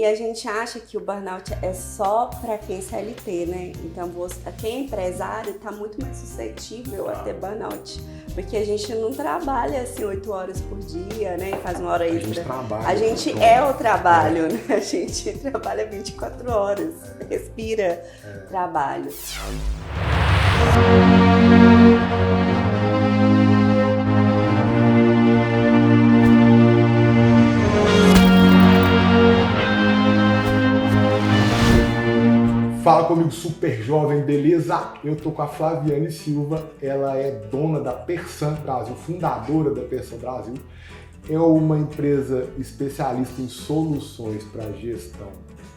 e a gente acha que o burnout é só para quem é CLT, né? Então, quem é empresário está muito mais suscetível a ter burnout. Porque a gente não trabalha assim 8 horas por dia, né? E faz uma hora extra. A gente é o trabalho, né? A gente trabalha 24 horas, respira trabalho. Fala comigo, super jovem, beleza? Eu tô com a Flaviane Silva, ela é dona da Persan Brasil, fundadora da Persan Brasil. É uma empresa especialista em soluções para gestão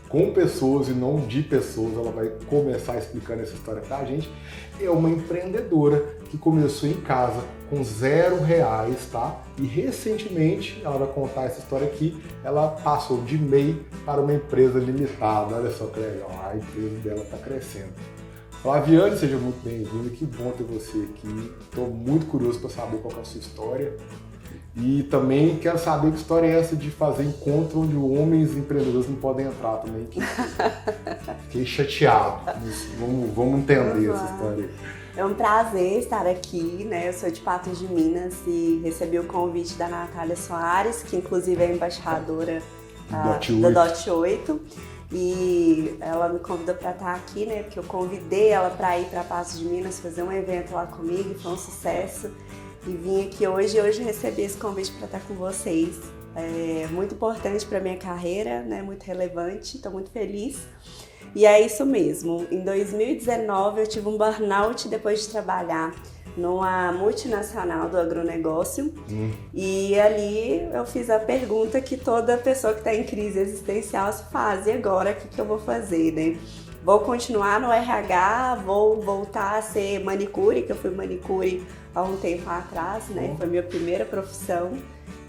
com pessoas e não de pessoas. Ela vai começar explicando essa história pra gente. É uma empreendedora que começou em casa com R$0, tá? E recentemente, ela vai contar essa história aqui, ela passou de MEI para uma empresa limitada. Olha só que legal, a empresa dela está crescendo. Flaviane, seja muito bem-vinda, que bom ter você aqui. Estou muito curioso para saber qual é a sua história. E também quero saber que história é essa de fazer encontro onde homens empreendedores não podem entrar também. Fiquei chateado. Vamos entender essa história. É um prazer estar aqui, né? Eu sou de Patos de Minas e recebi o convite da Natália Soares, que inclusive é embaixadora do DOT 8. E ela me convidou para estar aqui, né? Porque eu convidei ela para ir para Patos de Minas fazer um evento lá comigo, foi um sucesso. E vim aqui hoje recebi esse convite para estar com vocês. É muito importante para minha carreira, né? Muito relevante, estou muito feliz. E é isso mesmo. Em 2019 eu tive um burnout depois de trabalhar numa multinacional do agronegócio. E ali eu fiz a pergunta que toda pessoa que está em crise existencial se faz: e agora, o que eu vou fazer, né? Vou continuar no RH, vou voltar a ser manicure, que eu fui manicure há um tempo atrás, né? Foi minha primeira profissão.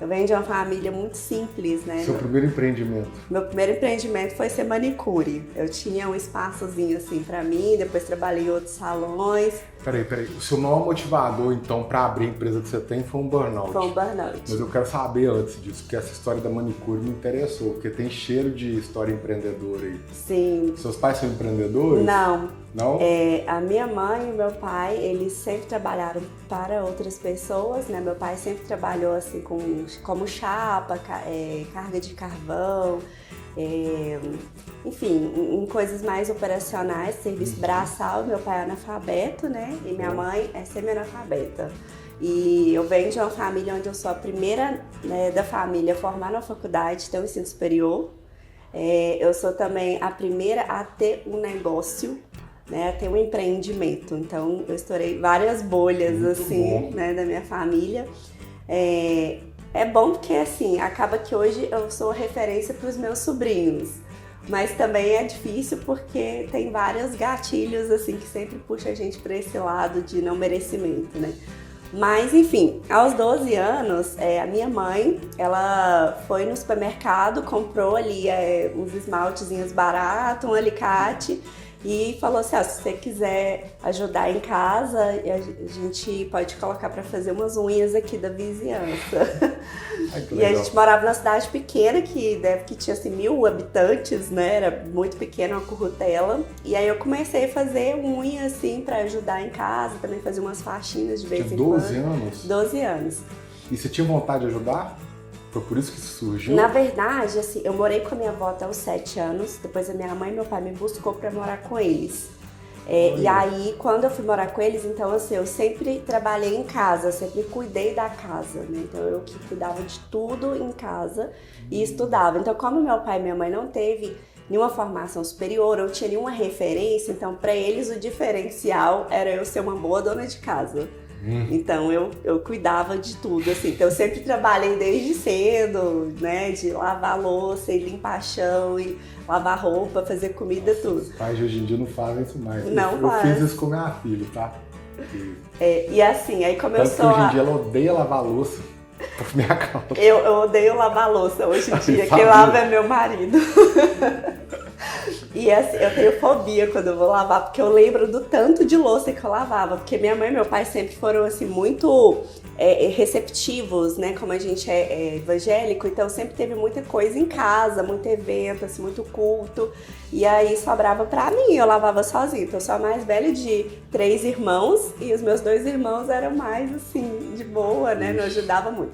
Eu venho de uma família muito simples, né? Seu primeiro empreendimento? Meu primeiro empreendimento foi ser manicure. Eu tinha um espaçozinho assim pra mim, depois trabalhei em outros salões. Peraí. O seu maior motivador, então, pra abrir a empresa que você tem foi um burnout? Foi um burnout. Mas eu quero saber antes disso, porque essa história da manicure me interessou, porque tem cheiro de história empreendedora aí. Sim. Seus pais são empreendedores? Não. Não? A minha mãe e meu pai, eles sempre trabalharam para outras pessoas, né? Meu pai sempre trabalhou assim como chapa, carga de carvão, enfim, em coisas mais operacionais, serviço braçal. Meu pai é analfabeto, né? E minha mãe é semi-analfabeta. E eu venho de uma família onde eu sou a primeira, né, da família a formar na faculdade, ter um ensino superior. Eu sou também a primeira a ter um negócio, né, a ter um empreendimento. Então eu estourei várias bolhas muito assim, né, da minha família. É bom porque assim, acaba que hoje eu sou referência para os meus sobrinhos, mas também é difícil porque tem vários gatilhos assim que sempre puxa a gente para esse lado de não merecimento, né? Mas enfim, aos 12 anos, a minha mãe, ela foi no supermercado, comprou ali uns esmaltezinhos baratos, um alicate, e falou assim: se você quiser ajudar em casa, a gente pode colocar para fazer umas unhas aqui da vizinhança. Ai, e a gente morava numa cidade pequena, que tinha assim 1000 habitantes, né? Era muito pequena, uma currutela. E aí eu comecei a fazer unha assim para ajudar em casa, também fazer umas faxinas de vez em quando. 12 anos? 12 anos. E você tinha vontade de ajudar? Foi por isso que isso surgiu? Na verdade, assim, eu morei com a minha avó até os 7 anos, depois a minha mãe e meu pai me buscou para morar com eles. E aí, quando eu fui morar com eles, então assim, eu sempre trabalhei em casa, sempre cuidei da casa, né? Então eu que cuidava de tudo em casa e estudava. Então, como meu pai e minha mãe não teve nenhuma formação superior, não tinha nenhuma referência, então para eles o diferencial era eu ser uma boa dona de casa. Então eu cuidava de tudo, assim. Então eu sempre trabalhei desde cedo, né? De lavar louça e limpar chão e lavar roupa, fazer comida, tudo. Os pais de hoje em dia não fazem isso mais. Eu fiz isso com minha filha, tá? E assim, aí começou hoje em dia ela odeia lavar louça por minha causa. Eu odeio lavar louça hoje em dia, quem lava é meu marido. E assim, eu tenho fobia quando eu vou lavar, porque eu lembro do tanto de louça que eu lavava. Porque minha mãe e meu pai sempre foram assim muito receptivos, né? Como a gente é evangélico, então sempre teve muita coisa em casa, muito evento, assim, muito culto. E aí sobrava pra mim, eu lavava sozinha. Então eu sou a mais velha de 3 irmãos e os meus 2 irmãos eram mais, assim, de boa, né? Não ajudava muito.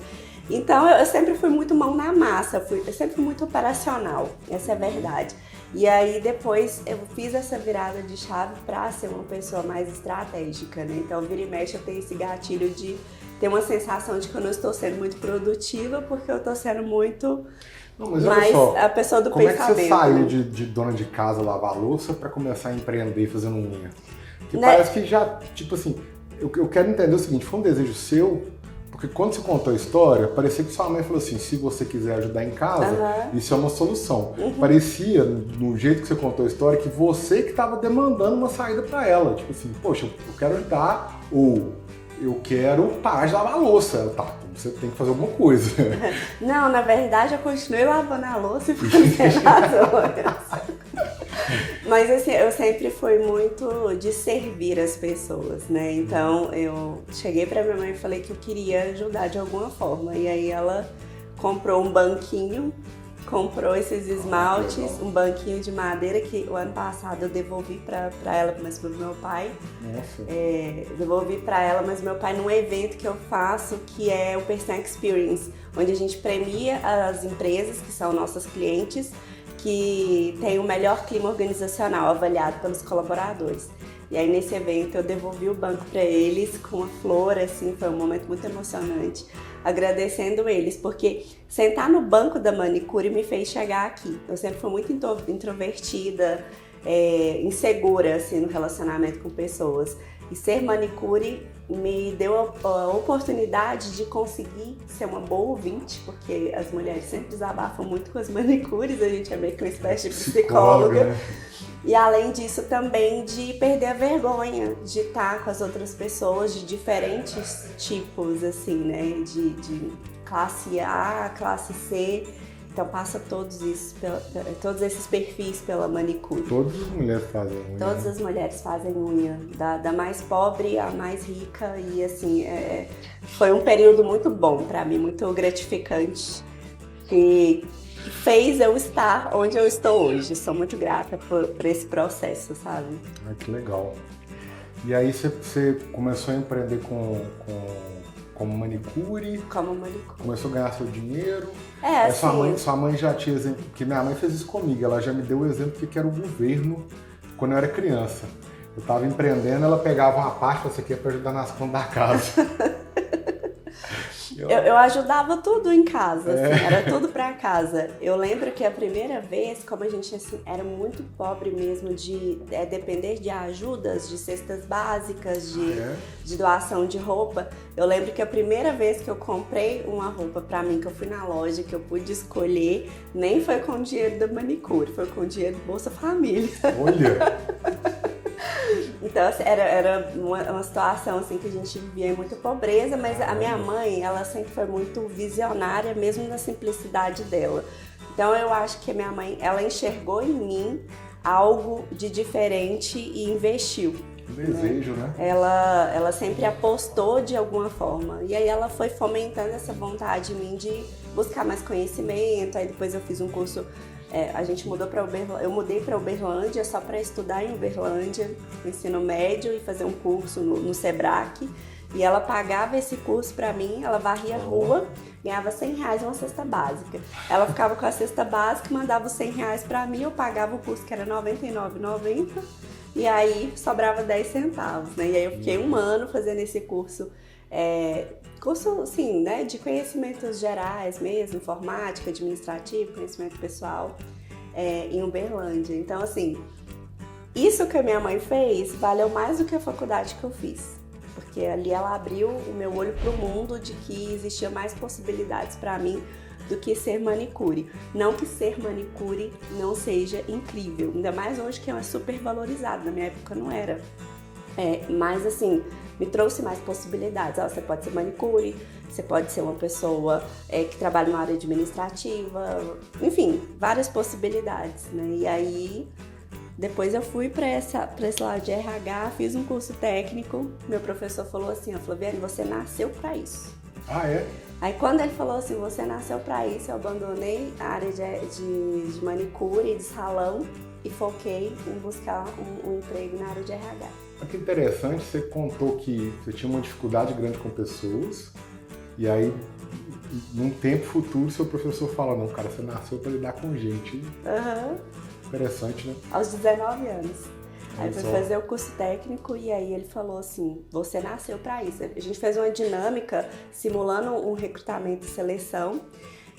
Então eu sempre fui muito mão na massa, eu sempre fui muito operacional, essa é a verdade. E aí depois eu fiz essa virada de chave pra ser uma pessoa mais estratégica, né? Então vira e mexe eu tenho esse gatilho de ter uma sensação de que eu não estou sendo muito produtiva porque eu estou sendo muito mais a pessoa do pensamento. Como é que você saiu, né? de dona de casa lavar louça pra começar a empreender fazendo unha? Porque Né? parece que já, tipo assim, eu quero entender o seguinte, foi um desejo seu? Porque quando você contou a história, parecia que sua mãe falou assim, se você quiser ajudar em casa, isso é uma solução. Parecia, no jeito que você contou a história, que você que estava demandando uma saída para ela. Tipo assim, poxa, eu quero ajudar, ou eu quero parar de lavar a louça. Tá, então você tem que fazer alguma coisa. Não, na verdade eu continuei lavando a louça e fazendo as unhas. Mas assim, eu sempre fui muito de servir as pessoas, né? Então eu cheguei pra minha mãe e falei que eu queria ajudar de alguma forma. E aí ela comprou um banquinho, comprou esses esmaltes, um banquinho de madeira que o ano passado eu devolvi pra ela, mas pro meu pai. Nossa. Devolvi pra ela, mas meu pai num evento que eu faço, que é o Person Experience, onde a gente premia as empresas que são nossas clientes, que tem o melhor clima organizacional avaliado pelos colaboradores. E aí nesse evento eu devolvi o banco para eles com uma flor, assim, foi um momento muito emocionante, agradecendo eles, porque sentar no banco da manicure me fez chegar aqui. Eu sempre fui muito introvertida, insegura, assim, no relacionamento com pessoas. E ser manicure me deu a oportunidade de conseguir ser uma boa ouvinte, porque as mulheres sempre desabafam muito com as manicures, a gente é meio que uma espécie de psicóloga. Né? E além disso também de perder a vergonha de estar com as outras pessoas de diferentes tipos, assim, né? De classe A, classe C. Então passa todos esses perfis pela manicure. Todas as mulheres fazem unha. Todas as mulheres fazem unha, da mais pobre à mais rica. E assim, foi um período muito bom pra mim, muito gratificante. Que fez eu estar onde eu estou hoje. Sou muito grata por esse processo, sabe? Ah, que legal. E aí você começou a empreender como manicure? Como manicure. Começou a ganhar seu dinheiro? Assim. Sua mãe já tinha exemplo, porque minha mãe fez isso comigo, ela já me deu o exemplo que era o governo quando eu era criança. Eu estava empreendendo, ela pegava uma parte, isso aqui é para ajudar nas contas da casa. Eu ajudava tudo em casa, assim, era tudo pra casa. Eu lembro que a primeira vez, como a gente assim, era muito pobre mesmo de depender de ajudas, de cestas básicas, de doação de roupa, eu lembro que a primeira vez que eu comprei uma roupa pra mim, que eu fui na loja, que eu pude escolher, nem foi com o dinheiro da manicure, foi com o dinheiro do Bolsa Família. Olha! Então, assim, era uma situação assim, que a gente vivia em muita pobreza, mas a minha mãe, ela sempre foi muito visionária, mesmo na simplicidade dela. Então, eu acho que a minha mãe, ela enxergou em mim algo de diferente e investiu. Um desejo, né? Ela sempre apostou de alguma forma. E aí ela foi fomentando essa vontade em mim de buscar mais conhecimento. Aí depois eu fiz um curso... a gente mudou para Uberlândia, eu mudei para Uberlândia só para estudar em Uberlândia, ensino médio e fazer um curso no Sebrae. E ela pagava esse curso para mim, ela varria a rua, ganhava R$100 uma cesta básica. Ela ficava com a cesta básica, mandava os R$100 para mim, eu pagava o curso que era R$ 99,90 e aí sobrava 10 centavos, né? E aí eu fiquei um ano fazendo esse curso. Curso, assim, né, de conhecimentos gerais mesmo, informática, administrativo, conhecimento pessoal, em Uberlândia. Então, assim, isso que a minha mãe fez valeu mais do que a faculdade que eu fiz. Porque ali ela abriu o meu olho para o mundo de que existiam mais possibilidades para mim do que ser manicure. Não que ser manicure não seja incrível, ainda mais hoje que é super valorizado, na minha época não era. Mas assim, me trouxe mais possibilidades. Você pode ser manicure, você pode ser uma pessoa que trabalha na área administrativa, enfim, várias possibilidades, né? E aí Depois eu fui para esse lado de RH, fiz um curso técnico. Meu professor falou assim, Flaviane, você nasceu para isso. Ah, é? Aí quando ele falou assim, você nasceu para isso, eu abandonei a área de manicure e de salão e foquei em buscar um emprego na área de RH. Olha que interessante, você contou que você tinha uma dificuldade grande com pessoas e aí, num tempo futuro, seu professor fala, não, cara, você nasceu para lidar com gente. Interessante, né? Aos 19 anos. Aí fui fazer o curso técnico e aí ele falou assim, você nasceu para isso. A gente fez uma dinâmica simulando um recrutamento e seleção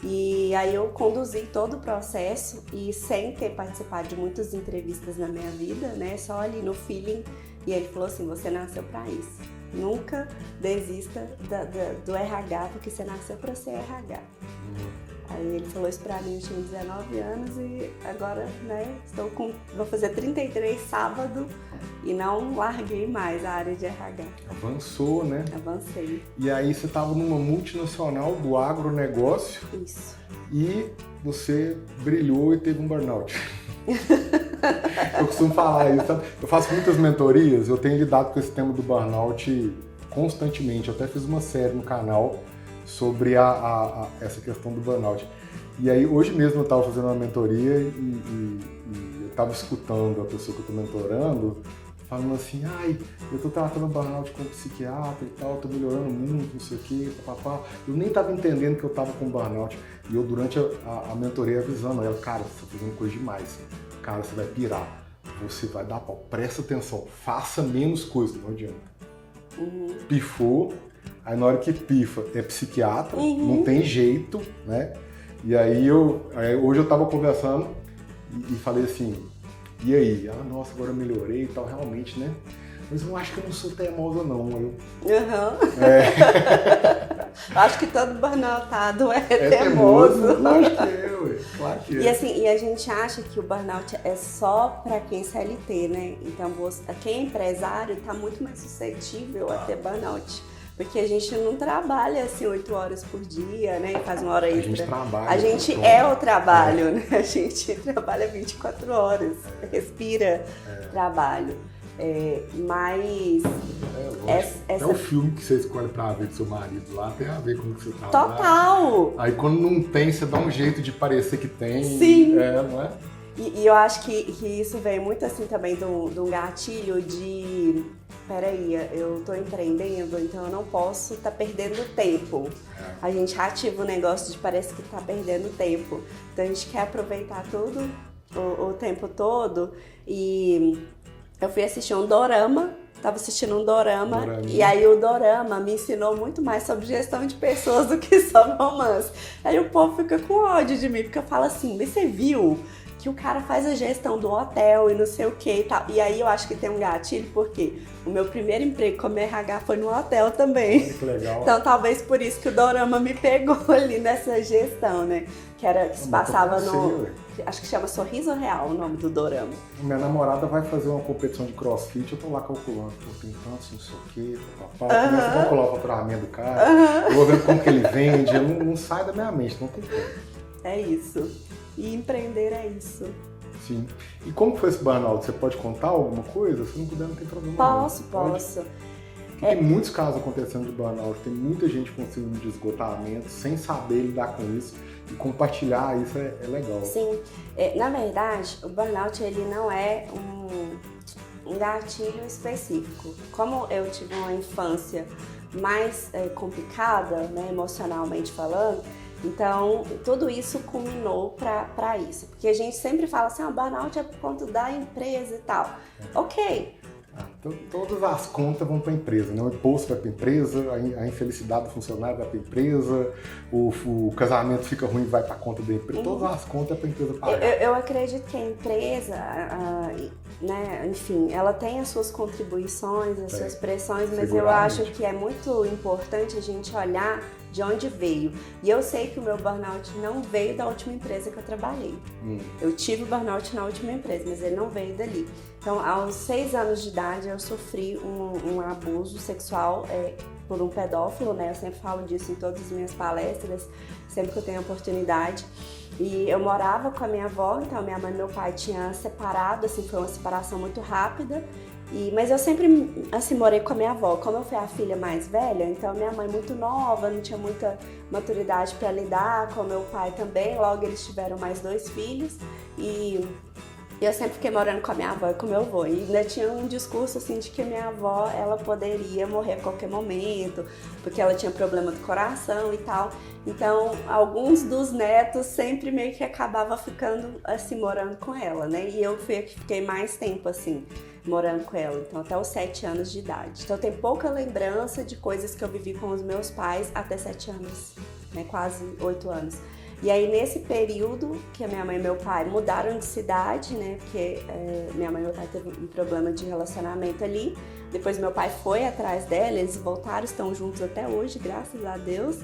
e aí eu conduzi todo o processo e sem ter participado de muitas entrevistas na minha vida, né, só ali no feeling, e ele falou assim, você nasceu para isso. Nunca desista do RH porque você nasceu para ser RH. Aí ele falou isso pra mim, eu tinha 19 anos e agora, né, vou fazer 33 sábado e não larguei mais a área de RH. Avançou, né? Avancei. E aí você estava numa multinacional do agronegócio. Isso. E você brilhou e teve um burnout. Eu costumo falar isso, sabe? Eu faço muitas mentorias, eu tenho lidado com esse tema do burnout constantemente. Eu até fiz uma série no canal sobre essa questão do burnout. E aí, hoje mesmo eu estava fazendo uma mentoria e eu estava escutando a pessoa que eu estou mentorando falando assim, ai, eu estou tratando o burnout com psiquiatra e tal, estou melhorando muito, não sei o quê, papapá. Eu nem estava entendendo que eu estava com burnout. E eu, durante a mentoria, avisando ela, cara, você está fazendo coisa demais. Cara, você vai pirar. Você vai dar pau. Presta atenção. Faça menos coisa. Não adianta. Pifou. Aí na hora que pifa é psiquiatra, não tem jeito, né? E aí hoje eu tava conversando e falei assim, e aí? Ah, nossa, agora eu melhorei e tal, realmente, né? Mas eu acho que eu não sou teimosa não. Acho que todo burnoutado é teimoso. Lógico que é, ué. Claro que é. E assim, e a gente acha que o burnout é só para quem é CLT, né? Então quem é empresário tá muito mais suscetível a ter burnout. Porque a gente não trabalha assim 8 horas por dia, né? E faz uma hora extra. A gente trabalha. A gente é o trabalho, né? A gente trabalha 24 horas, respira trabalho. Mas É o filme que você escolhe pra ver do seu marido lá, tem a ver com o que você tá Total! Aí quando não tem, você dá um jeito de parecer que tem. Sim! Não é? E eu acho que isso vem muito assim também de um gatilho de peraí, eu tô empreendendo, então eu não posso estar perdendo tempo. A gente ativa o negócio de parece que tá perdendo tempo. Então a gente quer aproveitar tudo o tempo todo. E eu fui assistir um dorama, tava assistindo um dorama, e aí o dorama me ensinou muito mais sobre gestão de pessoas do que sobre romance. Aí o povo fica com ódio de mim, porque eu falo assim, mas você viu que o cara faz a gestão do hotel e não sei o que e tal. E aí eu acho que tem um gatilho, porque o meu primeiro emprego como RH foi no hotel também. Que legal. Então talvez por isso que o dorama me pegou ali nessa gestão, né? Que se passava no... Acho que chama Sorriso Real o nome do dorama. Minha namorada vai fazer uma competição de crossfit, eu tô lá calculando, tem tantos, não sei o quê, papapá, começa a calcular o faturamento do cara, eu vou vendo como que ele vende, não sai da minha mente, não tem como. É isso. E empreender é isso. Sim. E como foi esse burnout? Você pode contar alguma coisa? Se não puder, não tem problema. Posso. Tem muitos casos acontecendo de burnout, tem muita gente com síndrome de esgotamento, sem saber lidar com isso. E compartilhar isso é legal. Sim. Na verdade, o burnout ele não é um gatilho específico. Como eu tive uma infância mais complicada, né, emocionalmente falando, então tudo isso culminou para isso. Porque a gente sempre fala assim, o burnout é por conta da empresa e tal. Ok. Todas as contas vão para a empresa, né? O imposto vai para a empresa, a infelicidade do funcionário vai para a empresa, o casamento fica ruim e vai para a conta da empresa, todas as contas é para a empresa pagar. Eu acredito que a empresa, né, enfim, ela tem as suas contribuições, as suas pressões, mas eu acho que é muito importante a gente olhar de onde veio. E eu sei que o meu burnout não veio da última empresa que eu trabalhei. Eu tive burnout na última empresa, mas ele não veio dali. Então, aos 6 anos de idade, eu sofri um abuso sexual por um pedófilo, né? Eu sempre falo disso em todas as minhas palestras, sempre que eu tenho oportunidade. E eu morava com a minha avó, então minha mãe e meu pai tinham separado, assim, foi uma separação muito rápida. Mas eu sempre, assim, morei com a minha avó. Como eu fui a filha mais velha, então minha mãe muito nova, não tinha muita maturidade para lidar, com meu pai também. Logo eles tiveram mais 2 filhos e eu sempre fiquei morando com a minha avó e com meu avô. E ainda tinha um discurso, assim, de que a minha avó, ela poderia morrer a qualquer momento, porque ela tinha problema do coração e tal. Então, alguns dos netos sempre meio que acabava ficando, assim, morando com ela, né? E eu fui a que fiquei mais tempo, assim, morando com ela. Então, até os 7 anos de idade. Então, tem pouca lembrança de coisas que eu vivi com os meus pais até 7 anos, né? Quase 8 anos. E aí, nesse período que a minha mãe e meu pai mudaram de cidade, né? Porque minha mãe e meu pai teve um problema de relacionamento ali. Depois meu pai foi atrás dela, eles voltaram, estão juntos até hoje, graças a Deus.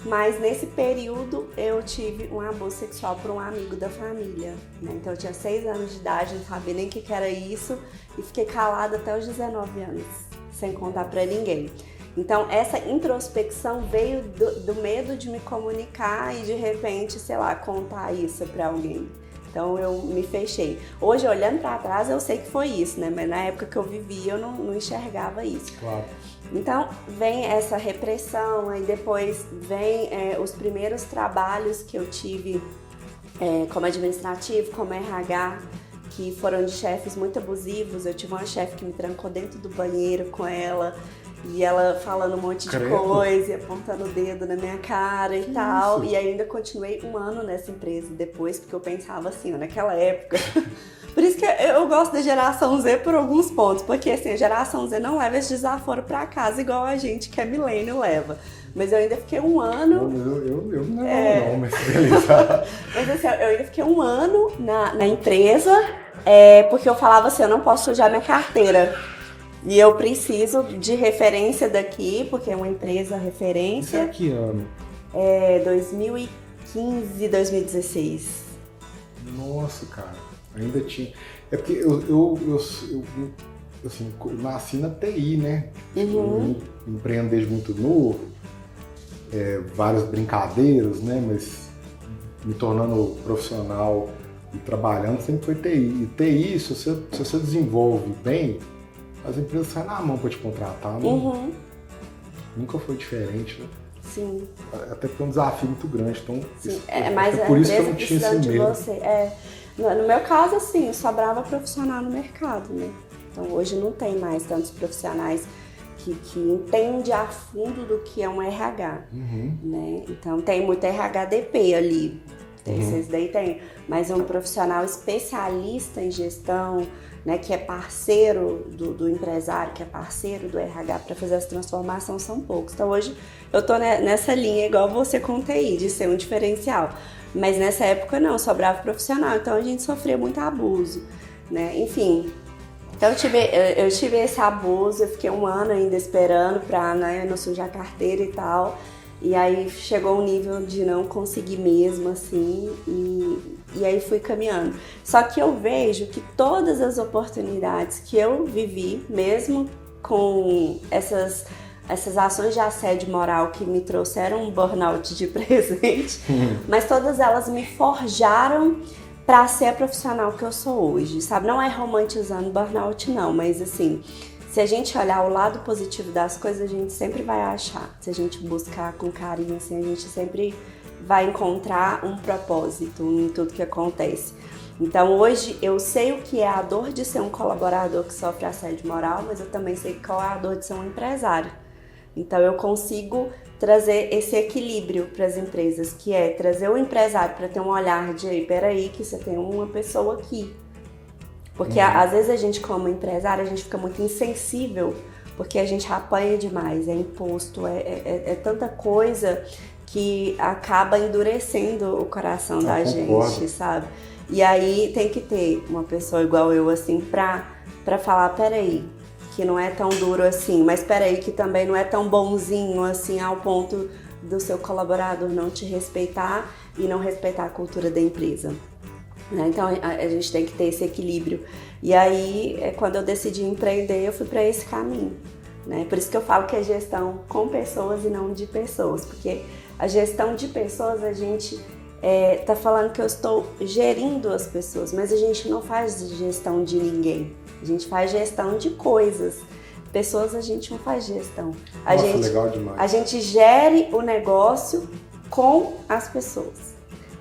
Mas nesse período eu tive um abuso sexual por um amigo da família, né? Então eu tinha 6 anos de idade, não sabia nem o que era isso. E fiquei calada até os 19 anos, sem contar pra ninguém. Então, essa introspecção veio do medo de me comunicar e, de repente, sei lá, contar isso pra alguém. Então, eu me fechei. Hoje, olhando pra trás, eu sei que foi isso, né? Mas na época que eu vivia, eu não enxergava isso. Claro. Então, vem essa repressão, aí depois vem os primeiros trabalhos que eu tive como administrativo, como RH, que foram de chefes muito abusivos. Eu tive uma chefe que me trancou dentro do banheiro com ela, e ela falando um monte de coisa, e apontando o dedo na minha cara e tal. E ainda continuei 1 ano nessa empresa depois, porque eu pensava assim, ó, naquela época. Por isso que eu gosto da geração Z por alguns pontos, porque assim, a geração Z não leva esse desaforo pra casa igual a gente que é milênio leva. Mas eu ainda fiquei 1 ano... Eu não, mas beleza. Mas assim, eu ainda fiquei 1 ano na empresa, porque eu falava assim, eu não posso sujar minha carteira. E eu preciso de referência daqui, porque é uma empresa referência. Isso é que ano? 2015, 2016. Nossa, cara, ainda tinha... É porque eu assim, nasci na TI, né? Uhum. Eu empreendo desde muito novo, várias brincadeiras, né? Mas me tornando profissional e trabalhando sempre foi TI. E TI, se você desenvolve bem, as empresas saem na mão para te contratar, né? Uhum. Nunca foi diferente, né? Sim. Até porque é um desafio muito grande, então mas é por isso que eu não empresa tinha esse precisando de medo. você. No meu caso, assim, sobrava profissional no mercado, né? Então hoje não tem mais tantos profissionais que entendem a fundo do que é um RH, né? Então tem muito RHDP ali, esses daí tem, mas um profissional especialista em gestão, né, que é parceiro do empresário, que é parceiro do RH para fazer essa transformação, são poucos. Então hoje eu tô nessa linha igual você com o TI, de ser um diferencial. Mas nessa época não, sobrava profissional, então a gente sofria muito abuso, né? Enfim, então eu tive esse abuso, eu fiquei 1 ano ainda esperando pra, né, não sujar a carteira e tal. E aí chegou um nível de não conseguir mesmo, assim, e aí fui caminhando. Só que eu vejo que todas as oportunidades que eu vivi, mesmo com essas ações de assédio moral que me trouxeram um burnout de presente, mas todas elas me forjaram para ser a profissional que eu sou hoje, sabe? Não é romantizando burnout, não, mas assim... Se a gente olhar o lado positivo das coisas, a gente sempre vai achar. Se a gente buscar com carinho, assim, a gente sempre vai encontrar um propósito em tudo que acontece. Então hoje eu sei o que é a dor de ser um colaborador que sofre assédio moral, mas eu também sei qual é a dor de ser um empresário. Então eu consigo trazer esse equilíbrio para as empresas, que é trazer o empresário para ter um olhar de, peraí, que você tem uma pessoa aqui. Porque às vezes a gente, como empresário, a gente fica muito insensível, porque a gente apanha demais, é imposto, é tanta coisa que acaba endurecendo o coração da gente, sabe? E aí tem que ter uma pessoa igual eu, assim, pra falar, peraí, que não é tão duro assim, mas peraí, que também não é tão bonzinho, assim, ao ponto do seu colaborador não te respeitar e não respeitar a cultura da empresa. Então a gente tem que ter esse equilíbrio. E aí, quando eu decidi empreender, eu fui para esse caminho. né? Por isso que eu falo que é gestão com pessoas e não de pessoas, porque a gestão de pessoas a gente tá falando que eu estou gerindo as pessoas, mas a gente não faz gestão de ninguém, a gente faz gestão de coisas. Pessoas a gente não faz gestão. Legal demais. A gente gere o negócio com as pessoas.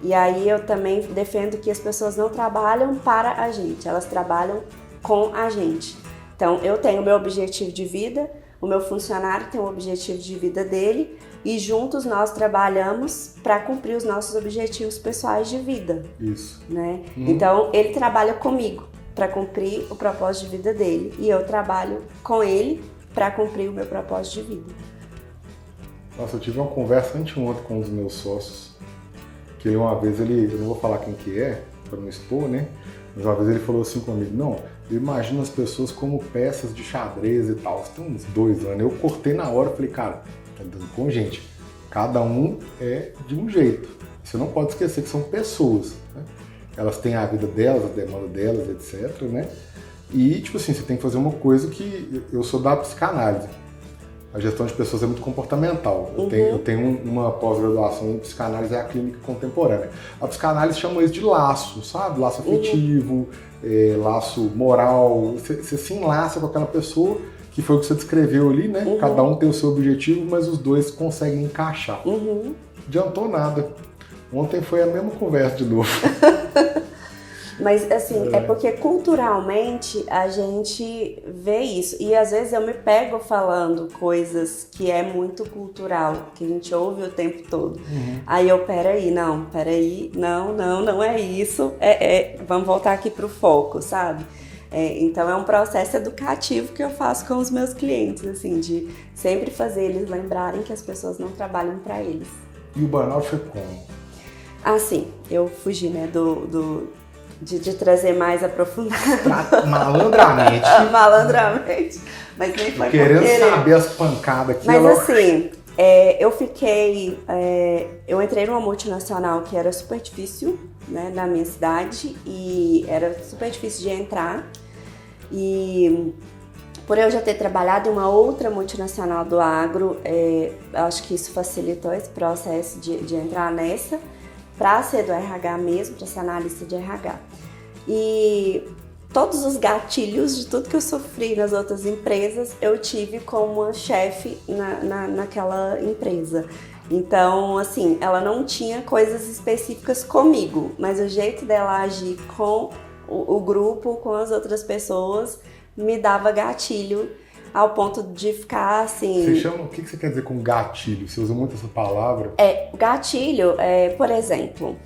E aí eu também defendo que as pessoas não trabalham para a gente, elas trabalham com a gente. Então eu tenho o meu objetivo de vida, o meu funcionário tem o objetivo de vida dele e juntos nós trabalhamos para cumprir os nossos objetivos pessoais de vida. Isso. Né? Então ele trabalha comigo para cumprir o propósito de vida dele e eu trabalho com ele para cumprir o meu propósito de vida. Nossa, eu tive uma conversa anteontem com um dos meus sócios, que uma vez eu não vou falar quem que é, para não expor, né? Mas uma vez ele falou assim comigo, não, eu imagino as pessoas como peças de xadrez e tal. Isso tem uns 2 anos. Eu cortei na hora e falei, cara, tá dando com gente. Cada um é de um jeito. Você não pode esquecer que são pessoas, né? Elas têm a vida delas, a demanda delas, etc, né? E, tipo assim, você tem que fazer uma coisa que... Eu sou da psicanálise. A gestão de pessoas é muito comportamental. Eu tenho uma pós-graduação em psicanálise, é a clínica contemporânea. A psicanálise chama isso de laço, sabe? Laço afetivo, laço moral. Você se enlaça com aquela pessoa, que foi o que você descreveu ali, né? Cada um tem o seu objetivo, mas os dois conseguem encaixar. Não adiantou nada. Ontem foi a mesma conversa de novo. Mas assim, é porque culturalmente a gente vê isso. E às vezes eu me pego falando coisas que é muito cultural, que a gente ouve o tempo todo. Aí eu, peraí, não é isso. Vamos voltar aqui pro foco, sabe? Então é um processo educativo que eu faço com os meus clientes, assim, de sempre fazer eles lembrarem que as pessoas não trabalham para eles. E o burnout foi como? Assim, eu fugi, né, de trazer mais aprofundado. Malandramente. Malandramente. Mas nem foi querendo saber as pancadas aqui. Mas assim, eu entrei numa multinacional que era super difícil, né, na minha cidade, e era super difícil de entrar. E por eu já ter trabalhado em uma outra multinacional do agro, acho que isso facilitou esse processo de entrar nessa, para ser do RH mesmo, para ser analista de RH. E todos os gatilhos de tudo que eu sofri nas outras empresas, eu tive como uma chefe naquela empresa. Então, assim, ela não tinha coisas específicas comigo, mas o jeito dela agir com o grupo, com as outras pessoas, me dava gatilho ao ponto de ficar assim... O que você quer dizer com gatilho? Você usa muito essa palavra? Gatilho, por exemplo,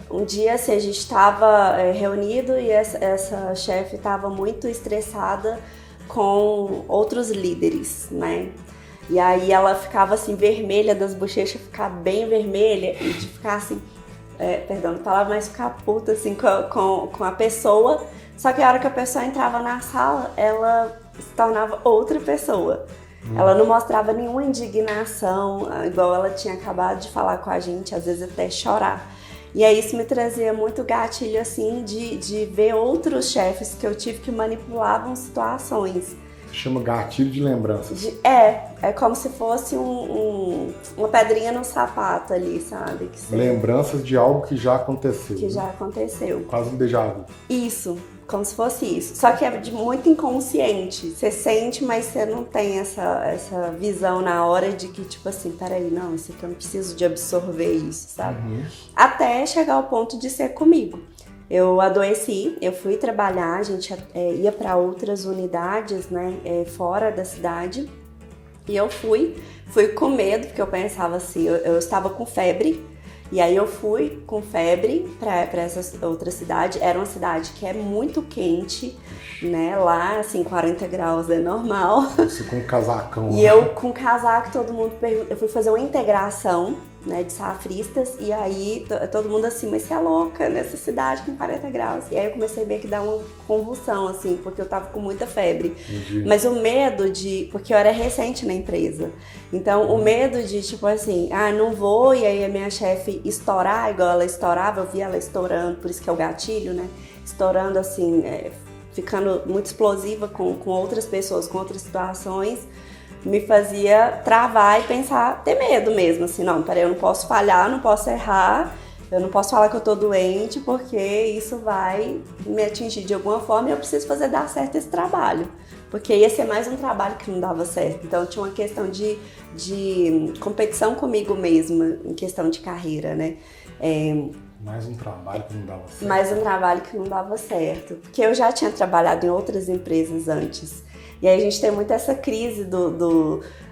um dia assim, a gente estava reunido e essa chefe estava muito estressada com outros líderes, né? E aí ela ficava assim vermelha, das bochechas ficar bem vermelha e de ficar assim, perdão, não falava mais ficar puta assim com a pessoa. Só que a hora que a pessoa entrava na sala, ela se tornava outra pessoa. Ela não mostrava nenhuma indignação, igual ela tinha acabado de falar com a gente, às vezes até chorar. E aí isso me trazia muito gatilho, assim, de ver outros chefes que eu tive que manipulavam situações. Chama gatilho de lembranças. É como se fosse uma pedrinha no sapato ali, sabe? Lembranças de algo que já aconteceu. Que já aconteceu. Quase um déjà vu. Isso, como se fosse isso. Só que é de muito inconsciente. Você sente, mas você não tem essa visão na hora de que, tipo assim, peraí, não, isso aqui eu não preciso de absorver isso, sabe? Até chegar ao ponto de ser comigo. Eu adoeci, eu fui trabalhar, a gente ia para outras unidades, né, fora da cidade. E eu fui com medo, porque eu pensava assim, eu estava com febre. E aí eu fui com febre para essa outra cidade. Era uma cidade que é muito quente, né? Lá, assim, 40 graus é normal. Você com um casacão. E eu com casaco, todo mundo pergunta. Eu fui fazer uma integração, né, de safristas. E aí todo mundo assim, mas você é louca nessa cidade com 40 graus. E aí eu comecei meio que dar uma convulsão, assim, porque eu tava com muita febre. Entendi. Mas o medo porque eu era recente na empresa. Então o medo de, tipo assim, não vou, e aí a minha chefe estourar, igual ela estourava, eu vi ela estourando, por isso que é o gatilho, né? Estourando assim, ficando muito explosiva com outras pessoas, com outras situações, me fazia travar e pensar, ter medo mesmo, assim, não, peraí, eu não posso falhar, não posso errar, eu não posso falar que eu tô doente, porque isso vai me atingir de alguma forma e eu preciso fazer dar certo esse trabalho. Porque ia ser mais um trabalho que não dava certo. Então tinha uma questão de competição comigo mesma, em questão de carreira, né? Mais um trabalho que não dava certo. Mais um trabalho que não dava certo. Porque eu já tinha trabalhado em outras empresas antes. E aí a gente tem muito essa crise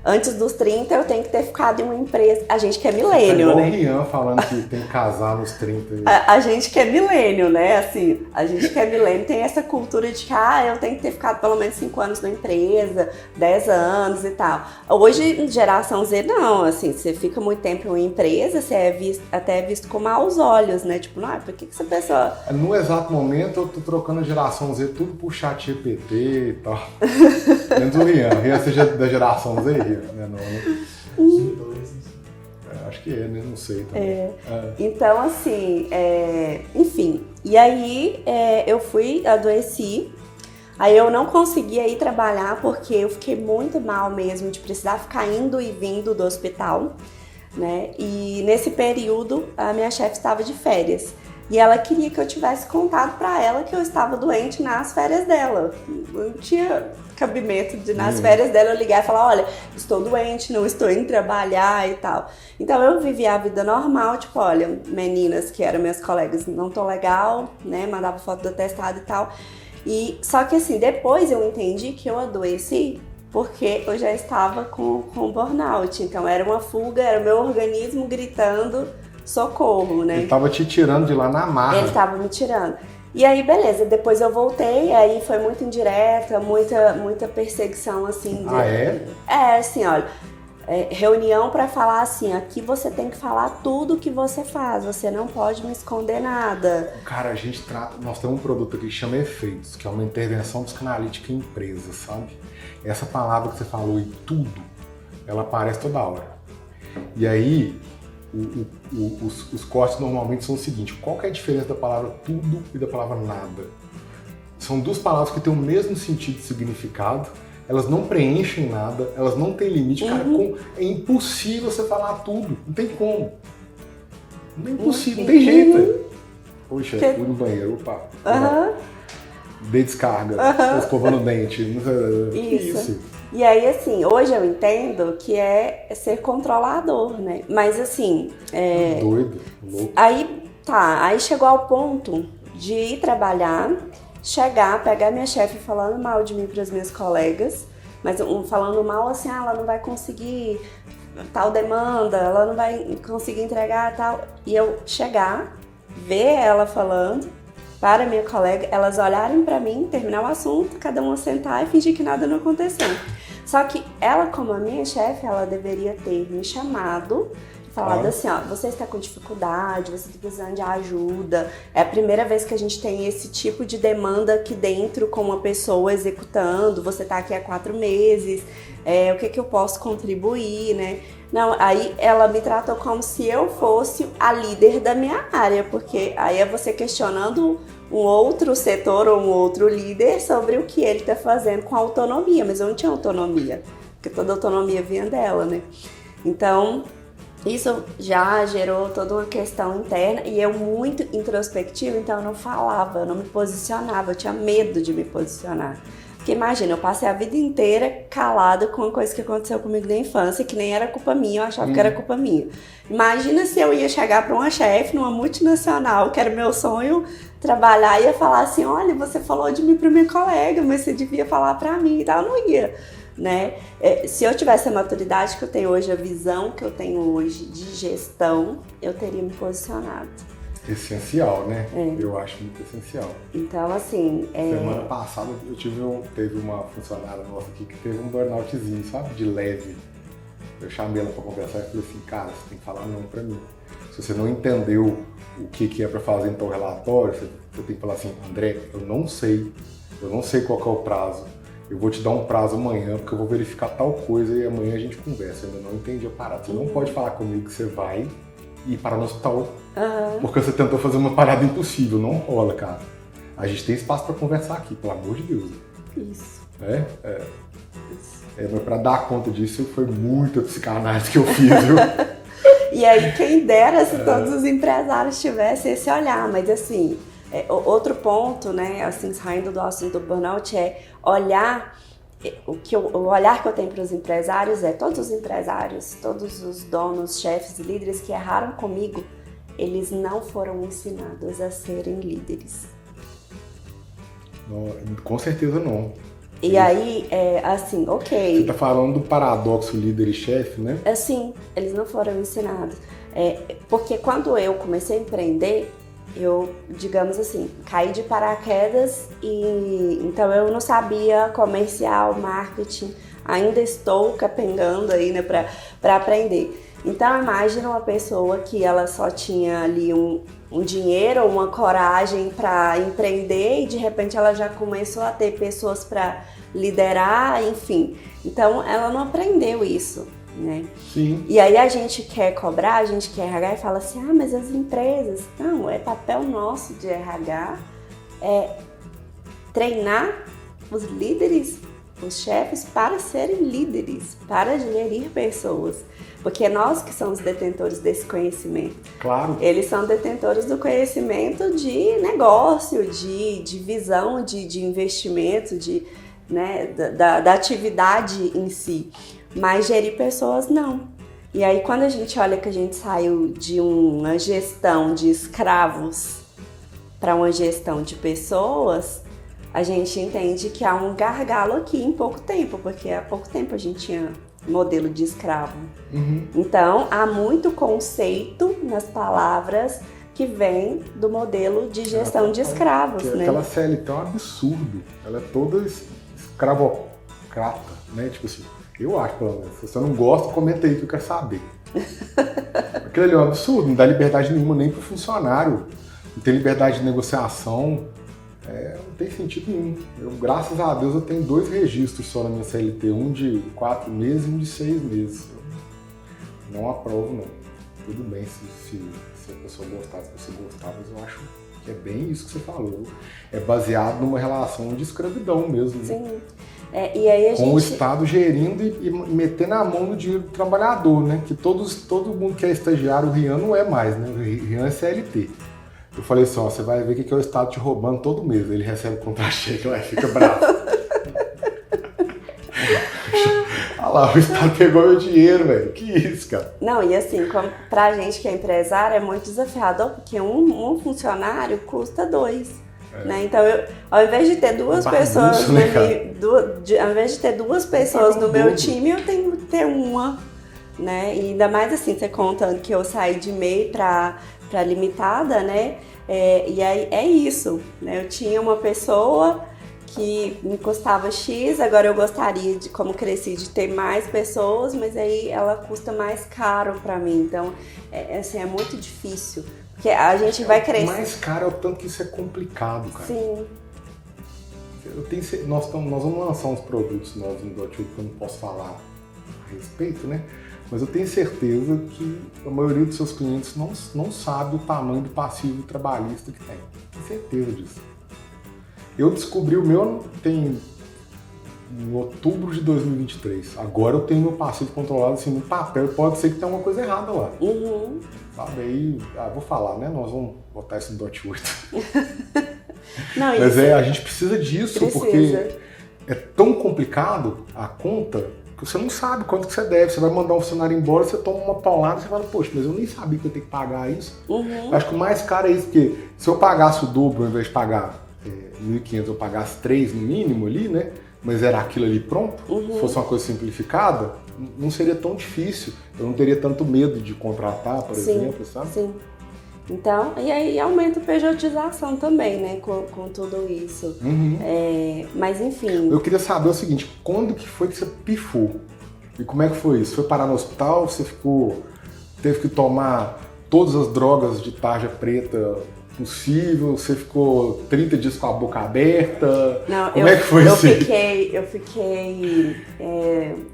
antes dos 30 eu tenho que ter ficado em uma empresa. A gente que é milênio, né? O Rian falando que tem que casar nos 30. A gente que é milênio, né? Assim, a gente que é milênio tem essa cultura de que eu tenho que ter ficado pelo menos 5 anos na empresa, 10 anos e tal. Hoje, geração Z, não. Assim, você fica muito tempo em uma empresa, você é visto com maus olhos, né? Tipo, não, por que essa pessoa... No exato momento, eu tô trocando a geração Z tudo pro chat GPT e tal. Menos o Rian. O Rian seja da geração Z, Rian, né? Acho que né? Não sei também. Então, assim, enfim. E aí, eu adoeci. Aí eu não conseguia ir trabalhar porque eu fiquei muito mal mesmo de precisar ficar indo e vindo do hospital, né? E nesse período, a minha chefe estava de férias. E ela queria que eu tivesse contado pra ela que eu estava doente nas férias dela. Não tinha cabimento de nas férias dela eu ligar e falar, olha, estou doente, não estou indo trabalhar e tal. Então eu vivia a vida normal, tipo, olha, meninas que eram minhas colegas, não tô legal, né, mandava foto do atestado e tal. E só que assim, depois eu entendi que eu adoeci porque eu já estava com burnout. Então era uma fuga, era o meu organismo gritando socorro, né? Ele tava te tirando de lá na marra. Ele tava me tirando. E aí, beleza, depois eu voltei, aí foi muito indireta, muita perseguição, assim. Assim, olha, reunião pra falar assim, aqui você tem que falar tudo que você faz, você não pode me esconder nada. Cara, nós temos um produto aqui que chama Efeitos, que é uma intervenção psicanalítica em empresas, sabe? Essa palavra que você falou, e tudo, ela aparece toda hora. E aí, os cortes normalmente são o seguinte: qual que é a diferença da palavra tudo e da palavra nada? São duas palavras que têm o mesmo sentido e significado, elas não preenchem nada, elas não têm limite. Cara, é impossível você falar tudo, não tem como. Não é impossível, não tem jeito. Poxa, fui no banheiro, opa. Dei descarga, tô escovando o dente. Isso. E aí, assim, hoje eu entendo que é ser controlador, né? Mas assim... Doido, louco. Aí chegou ao ponto de ir trabalhar, pegar minha chefe falando mal de mim para as minhas colegas, mas falando mal assim, ela não vai conseguir tal demanda, ela não vai conseguir entregar tal. E eu chegar, ver ela falando para minha colega, elas olharem para mim, terminar o assunto, cada uma sentar e fingir que nada não aconteceu. Só que ela, como a minha chefe, ela deveria ter me chamado e falado assim, ó, você está com dificuldade, você está precisando de ajuda, é a primeira vez que a gente tem esse tipo de demanda aqui dentro com uma pessoa executando, você está aqui há 4 meses, o que eu posso contribuir, né? Não, aí ela me tratou como se eu fosse a líder da minha área, porque aí é você questionando um outro setor ou um outro líder sobre o que ele está fazendo com a autonomia, mas eu não tinha autonomia, porque toda autonomia vinha dela, né? Então, isso já gerou toda uma questão interna e eu muito introspectiva, então eu não falava, eu não me posicionava, eu tinha medo de me posicionar. Porque imagina, eu passei a vida inteira calada com uma coisa que aconteceu comigo na infância, que nem era culpa minha, eu achava que era culpa minha. Imagina se eu ia chegar para uma chefe numa multinacional, que era meu sonho, trabalhar e ia falar assim, olha, você falou de mim para minha colega, mas você devia falar para mim e tal, eu não ia, né? Se eu tivesse a maturidade que eu tenho hoje, a visão que eu tenho hoje de gestão, eu teria me posicionado. Essencial, né? Eu acho muito essencial. Então, assim... Semana passada teve uma funcionária nossa aqui que teve um burnoutzinho, sabe? De leve. Eu chamei ela pra conversar e falei assim, cara, você tem que falar não pra mim. Se você não entendeu o que é pra fazer em tal relatório, você tem que falar assim, André, eu não sei qual que é o prazo. Eu vou te dar um prazo amanhã, porque eu vou verificar tal coisa e amanhã a gente conversa. Eu ainda não entendi a parada. Você não pode falar comigo que você vai ir parar no hospital porque você tentou fazer uma parada impossível. Não rola, cara. A gente tem espaço para conversar aqui, pelo amor de Deus. Isso. Mas para dar conta disso foi muita psicanálise que eu fiz, viu? E aí, quem dera se todos os empresários tivessem esse olhar, mas assim, outro ponto, né, assim, saindo do assunto do burnout, é olhar, o olhar que eu tenho para os empresários é todos os empresários, todos os donos, chefes e líderes que erraram comigo, eles não foram ensinados a serem líderes. Não, com certeza não. E aí, assim, ok. Você tá falando do paradoxo líder e chefe, né? Assim, eles não foram ensinados. Porque quando eu comecei a empreender, eu, digamos assim, caí de paraquedas e então eu não sabia comercial, marketing, ainda estou capengando aí, né, para aprender. Então, imagina uma pessoa que ela só tinha ali um dinheiro, uma coragem para empreender e de repente ela já começou a ter pessoas para liderar, enfim. Então, ela não aprendeu isso, né? Sim. E aí a gente quer cobrar, a gente quer RH e fala assim, mas as empresas... Não, é papel nosso de RH treinar os líderes, os chefes para serem líderes, para gerir pessoas. Porque é nós que somos detentores desse conhecimento. Claro. Eles são detentores do conhecimento de negócio, de visão, de investimento, né, da atividade em si. Mas gerir pessoas, não. E aí, quando a gente olha que a gente saiu de uma gestão de escravos para uma gestão de pessoas, a gente entende que há um gargalo aqui em pouco tempo, porque há pouco tempo a gente tinha modelo de escravo. Uhum. Então, há muito conceito nas palavras que vem do modelo de gestão de escravos, né? Aquela CLT é um absurdo. Ela é toda escravocrata, né? Tipo assim, eu acho, pelo menos. Se você não gosta, comenta aí que eu quero saber. Aquilo ali é um absurdo, não dá liberdade nenhuma nem pro funcionário. Não tem liberdade de negociação. Não tem sentido nenhum. Graças a Deus, eu tenho 2 registros só na minha CLT, um de 4 meses e um de 6 meses. Eu não aprovo, não. Tudo bem se a pessoa gostar, se você gostar, mas eu acho que é bem isso que você falou. É baseado numa relação de escravidão mesmo. Sim. Né? E aí com o Estado gerindo e metendo a mão no dinheiro do trabalhador, né? Que todo mundo que é estagiário, o Rian não é mais, né? O Rian é CLT. Eu falei assim, você vai ver que é o Estado te roubando todo mês. Ele recebe o contra-cheque lá e fica bravo. Olha lá, o Estado pegou meu dinheiro, velho. Que isso, cara? Não, e assim, pra gente que é empresário, é muito desafiador, porque um funcionário custa 2. Né? Então, ao invés de ter duas pessoas, ao invés de ter 2 pessoas no meu time, eu tenho que ter uma. Né? E ainda mais assim, você contando que eu saí de MEI para limitada, né? E aí é isso, né? Eu tinha uma pessoa que me custava X, agora eu gostaria de, como cresci, de ter mais pessoas, mas aí ela custa mais caro para mim. Então, assim, é muito difícil, porque a gente vai crescer. O mais caro é o tanto que isso é complicado, cara. Sim. Nós vamos lançar uns produtos novos no Dot8 que eu não posso falar a respeito, né? Mas eu tenho certeza que a maioria dos seus clientes não sabe o tamanho do passivo trabalhista que tem. Tenho certeza disso. Eu descobri o meu em outubro de 2023. Agora eu tenho meu passivo controlado assim no papel. Pode ser que tenha uma coisa errada lá. Uhum. Sabe? Aí, vou falar, né? Nós vamos botar isso no Dot8. Não, mas a gente precisa disso, porque é tão complicado a conta que você não sabe quanto que você deve. Você vai mandar um funcionário embora, você toma uma paulada e você fala, poxa, mas eu nem sabia que eu tenho que pagar isso. Uhum. Acho que o mais caro é isso, porque se eu pagasse o dobro, ao invés de pagar 1.500, eu pagasse 3 no mínimo ali, né? Mas era aquilo ali pronto, se fosse uma coisa simplificada, não seria tão difícil. Eu não teria tanto medo de contratar, por exemplo, sabe? Sim. Então, e aí aumenta a pejotização também, né, com tudo isso. Uhum. Mas enfim... Eu queria saber o seguinte, quando que foi que você pifou? E como é que foi isso? Foi parar no hospital, você teve que tomar todas as drogas de tarja preta possível, você ficou 30 dias com a boca aberta? Não, como é que foi isso? Eu fiquei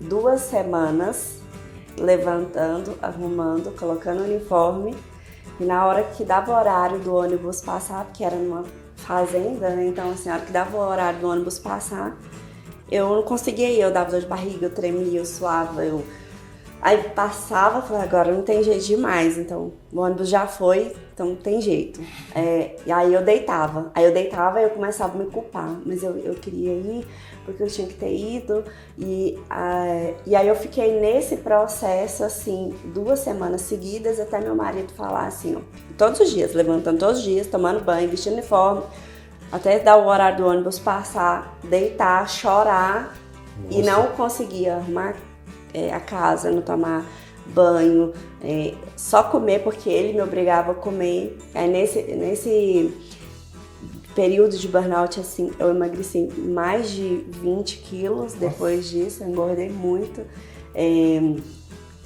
2 semanas levantando, arrumando, colocando o uniforme, E na hora que dava o horário do ônibus passar, porque era numa fazenda, né? Então, assim, na hora que dava o horário do ônibus passar, eu não conseguia ir, eu dava dor de barriga, eu tremia, eu suava, Aí passava, falei, agora não tem jeito de ir mais, então o ônibus já foi, então não tem jeito. E aí eu deitava e eu começava a me culpar, mas eu queria ir porque eu tinha que ter ido. E aí eu fiquei nesse processo, assim, 2 semanas seguidas, até meu marido falar assim, ó, todos os dias, levantando todos os dias, tomando banho, vestindo uniforme, até dar o horário do ônibus passar, deitar, chorar. Nossa. E não conseguia arrumar a casa, não tomar banho, só comer porque ele me obrigava a comer. Nesse período de burnout, assim, eu emagreci mais de 20 quilos. Depois disso, eu engordei muito.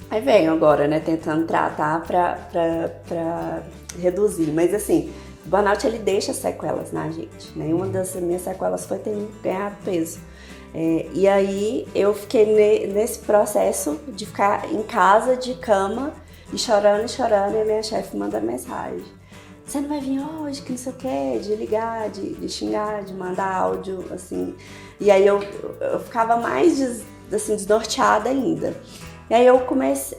Aí venho agora, né, tentando tratar pra reduzir. Mas assim, o burnout, ele deixa sequelas na gente. Nenhuma das minhas sequelas foi ter ganhado peso. E aí eu fiquei nesse processo de ficar em casa, de cama, e chorando, e a minha chefe manda mensagem: você não vai vir hoje, que não sei o que, de ligar, de xingar, de mandar áudio, assim. E aí eu ficava mais assim, desnorteada ainda. E aí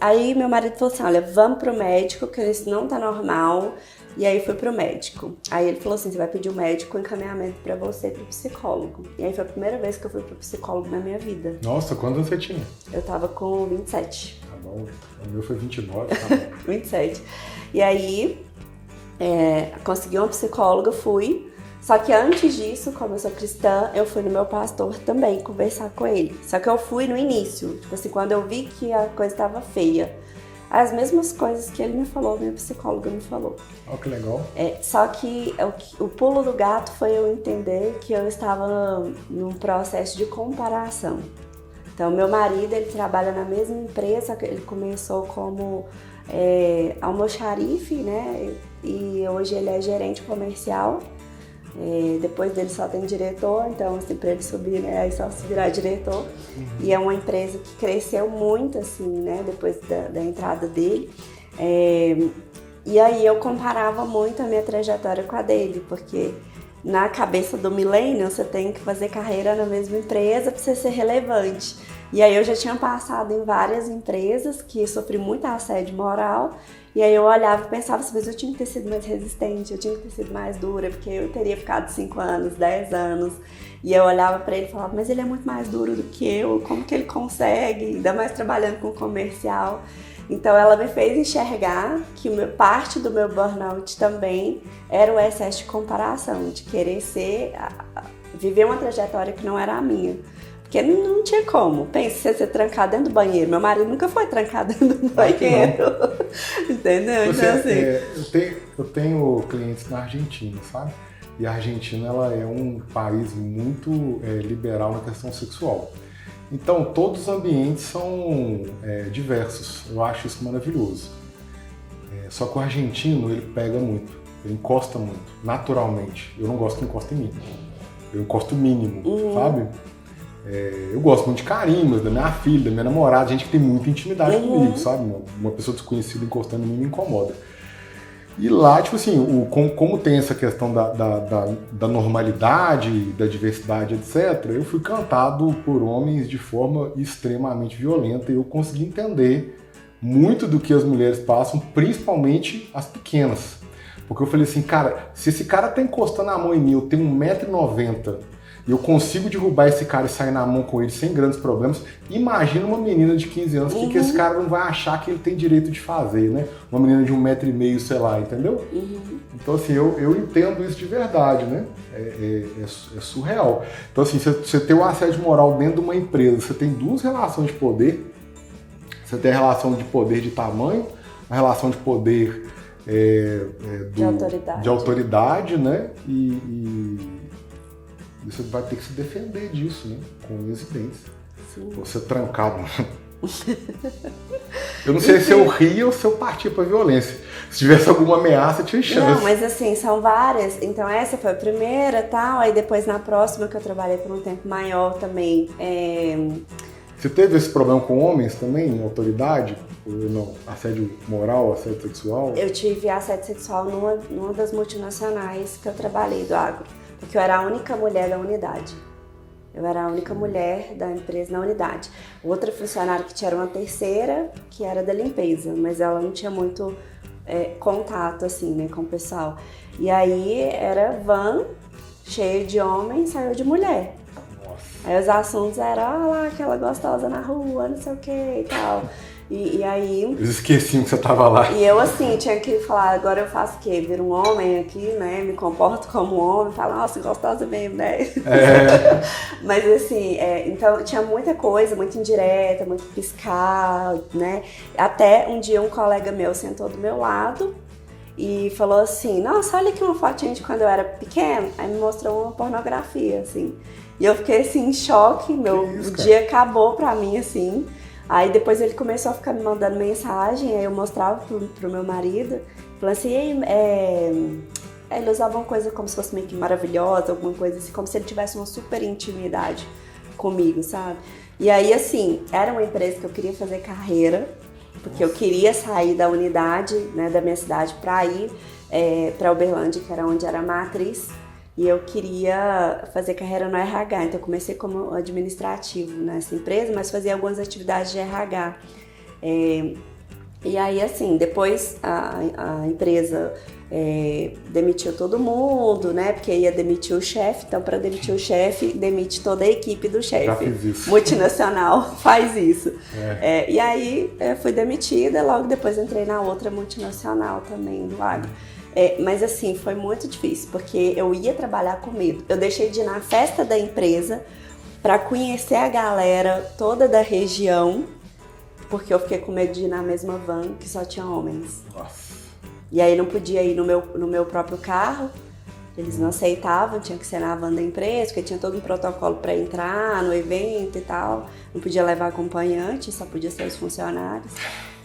aí meu marido falou assim, olha, vamos pro médico, que isso não tá normal. E aí fui pro médico. Aí ele falou assim, você vai pedir o médico encaminhamento pra você e pro psicólogo. E aí foi a primeira vez que eu fui pro psicólogo na minha vida. Nossa, quantos você tinha? Eu tava com 27. Tá bom, o meu foi 29, tá bom. 27. E aí, consegui uma psicóloga, fui. Só que antes disso, como eu sou cristã, eu fui no meu pastor também conversar com ele. Só que eu fui no início, tipo assim, quando eu vi que a coisa estava feia. As mesmas coisas que ele me falou, minha psicóloga me falou. Ó, que legal. Só que o pulo do gato foi eu entender que eu estava num processo de comparação. Então, meu marido, ele trabalha na mesma empresa, ele começou como almoxarife, né? E hoje ele é gerente comercial. Depois dele só tem diretor, então assim, para ele subir, né, aí só se virar diretor. E é uma empresa que cresceu muito, assim, né, depois da entrada dele. E aí eu comparava muito a minha trajetória com a dele, porque na cabeça do millennial você tem que fazer carreira na mesma empresa para você ser relevante. E aí eu já tinha passado em várias empresas que sofri muito assédio moral. E aí eu olhava e pensava, às vezes eu tinha que ter sido mais resistente, eu tinha que ter sido mais dura, porque eu teria ficado 5 anos, 10 anos. E eu olhava pra ele e falava, mas ele é muito mais duro do que eu, como que ele consegue, ainda mais trabalhando com comercial. Então ela me fez enxergar que parte do meu burnout também era o excesso de comparação, de querer viver uma trajetória que não era a minha. Porque não tinha como. Pensa, você ser trancado dentro do banheiro. Meu marido nunca foi trancado dentro do banheiro. Entendeu? Então, assim... eu tenho clientes na Argentina, sabe? E a Argentina, ela é um país muito liberal na questão sexual. Então, todos os ambientes são diversos. Eu acho isso maravilhoso. Só que o argentino, ele pega muito. Ele encosta muito, naturalmente. Eu não gosto que encoste em mim. Eu encosto o mínimo, sabe? Eu gosto muito de carinhos, da minha filha, da minha namorada, gente que tem muita intimidade comigo, sabe? Uma pessoa desconhecida encostando em mim me incomoda. E lá, tipo assim, como tem essa questão da normalidade, da diversidade, etc., eu fui cantado por homens de forma extremamente violenta e eu consegui entender muito do que as mulheres passam, principalmente as pequenas. Porque eu falei assim, cara, se esse cara tá encostando a mão em mim, eu tenho 1,90 m, e eu consigo derrubar esse cara e sair na mão com ele sem grandes problemas, imagina uma menina de 15 anos, que esse cara não vai achar que ele tem direito de fazer, né? Uma menina de 1,5 m, sei lá, entendeu? Então, assim, eu entendo isso de verdade, né? É surreal. Então, assim, você tem o assédio moral dentro de uma empresa, você tem 2 relações de poder, você tem a relação de poder de tamanho, a relação de poder de autoridade, né? E você vai ter que se defender disso, né? Com unhas e dentes. Você trancado. Eu não sei se eu ria ou se eu partia pra violência. Se tivesse alguma ameaça, tinha chance. Não, mas assim, são várias. Então essa foi a primeira, tal. Aí depois na próxima, que eu trabalhei por um tempo maior também. Você teve esse problema com homens também, em autoridade? não? Assédio moral, assédio sexual? Eu tive assédio sexual numa das multinacionais que eu trabalhei do agro, porque eu era a única mulher da unidade. Eu era a única mulher da empresa na unidade. Outra funcionária que tinha uma terceira, que era da limpeza, mas ela não tinha muito contato, assim, né, com o pessoal. E aí era van, cheio de homem, saiu de mulher. Nossa. Aí os assuntos eram, ah lá, aquela gostosa na rua, não sei o que e tal. E aí... Eles esqueciam que você tava lá. E eu, assim, tinha que falar, agora eu faço o quê? Viro um homem aqui, né? Me comporto como um homem, falo, nossa, gostosa mesmo, né? Mas, assim, então tinha muita coisa, muito indireta, muito piscar, né? Até um dia um colega meu sentou do meu lado e falou assim, nossa, olha aqui uma fotinha de quando eu era pequeno. Aí me mostrou uma pornografia, assim. E eu fiquei, assim, em choque, meu dia acabou pra mim, assim. Aí depois ele começou a ficar me mandando mensagem, aí eu mostrava pro meu marido, falando assim, ele usava uma coisa como se fosse meio que maravilhosa, alguma coisa assim, como se ele tivesse uma super intimidade comigo, sabe? E aí, assim, era uma empresa que eu queria fazer carreira, porque eu queria sair da unidade, né, da minha cidade pra ir pra Uberlândia, que era onde era a matriz. E eu queria fazer carreira no RH, então eu comecei como administrativo nessa empresa, mas fazia algumas atividades de RH. E aí, assim, depois a empresa demitiu todo mundo, né? Porque ia demitir o chefe, então para demitir o chefe, demite toda a equipe do chefe. Já fiz isso. Multinacional faz isso. E aí fui demitida, logo depois entrei na outra multinacional também do agro. Mas assim, foi muito difícil, porque eu ia trabalhar com medo. Eu deixei de ir na festa da empresa para conhecer a galera toda da região, porque eu fiquei com medo de ir na mesma van que só tinha homens. Nossa. E aí não podia ir no meu próprio carro, eles não aceitavam, tinha que ser na van da empresa, porque tinha todo um protocolo para entrar no evento e tal. Não podia levar acompanhante, só podia ser os funcionários.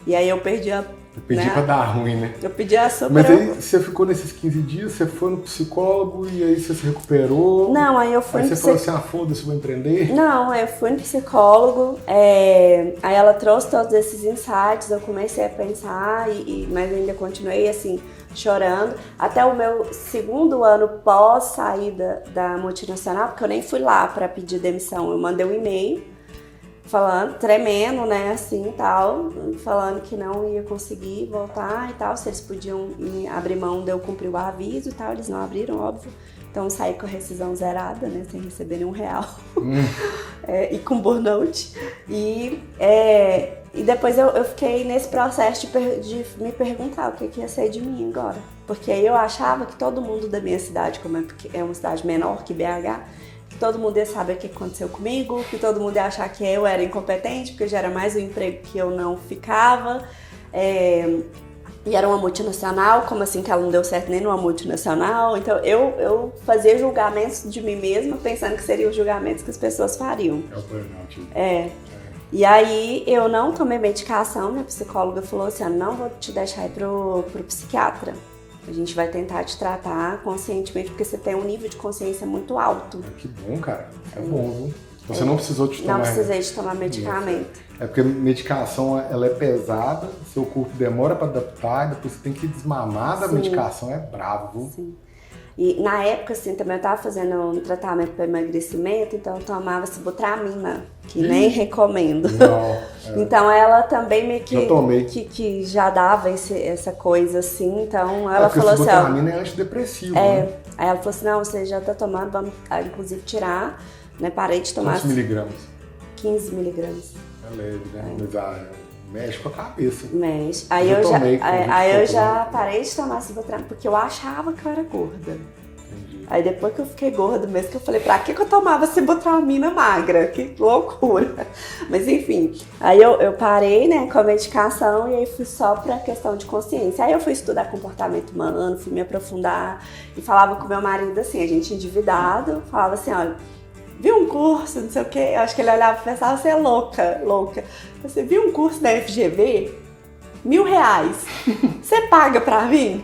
E aí eu perdi a... Eu pedi pra dar ruim, né? Eu pedi a super... Mas aí você ficou nesses 15 dias, você foi no psicólogo e aí você se recuperou? Não, aí eu fui no psicólogo. Aí você falou assim, foda-se, vou empreender? Não, eu fui no psicólogo, aí ela trouxe todos esses insights, eu comecei a pensar, mas ainda continuei assim, chorando. Até o meu segundo ano pós saída da multinacional, porque eu nem fui lá para pedir demissão, eu mandei um e-mail, falando, tremendo, né, assim, tal, falando que não ia conseguir voltar e tal, se eles podiam abrir mão de eu cumprir o aviso e tal, eles não abriram, óbvio, então saí com a rescisão zerada, né, sem receber nenhum real, e com burnout, e depois eu fiquei nesse processo de me perguntar o que ia ser de mim agora, porque aí eu achava que todo mundo da minha cidade, como é uma cidade menor que BH, todo mundo ia saber o que aconteceu comigo, que todo mundo ia achar que eu era incompetente, porque já era mais um emprego que eu não ficava. E era uma multinacional, como assim que ela não deu certo nem numa multinacional? Então eu fazia julgamentos de mim mesma, pensando que seriam os julgamentos que as pessoas fariam. É o burnout. E aí eu não tomei medicação, minha psicóloga falou assim, não vou te deixar ir pro psiquiatra. A gente vai tentar te tratar conscientemente, porque você tem um nível de consciência muito alto. Que bom, cara. É bom, viu? Você não precisou de tomar... Não precisei de tomar medicamento. É porque medicação, ela é pesada, seu corpo demora para adaptar, depois você tem que desmamar da medicação, é bravo, viu? Sim. E na época, assim, também eu tava fazendo um tratamento para emagrecimento, então eu tomava sibutramina, que nem recomendo. Não, Então ela também meio que, eu tomei. que já dava essa coisa assim, então ela falou assim... Sibutramina é antidepressivo, né? Aí ela falou assim, não, você já tá tomando, vamos inclusive tirar, né, parei de tomar... Quantos miligramas? 15 miligramas. É leve, né? Mas mexe com a cabeça. Mexe. Aí eu já parei de tomar sibutramina, porque eu achava que eu era gorda. Entendi. Aí depois que eu fiquei gorda mesmo, que eu falei, pra que eu tomava sibutramina magra? Que loucura. Mas enfim, aí eu parei, né, com a medicação e aí fui só pra questão de consciência. Aí eu fui estudar comportamento humano, fui me aprofundar e falava com meu marido assim, a gente endividado, falava assim, olha, viu um curso, não sei o quê, eu acho que ele olhava e pensava, você é louca. Você viu um curso da FGV? R$1.000. Você paga pra mim?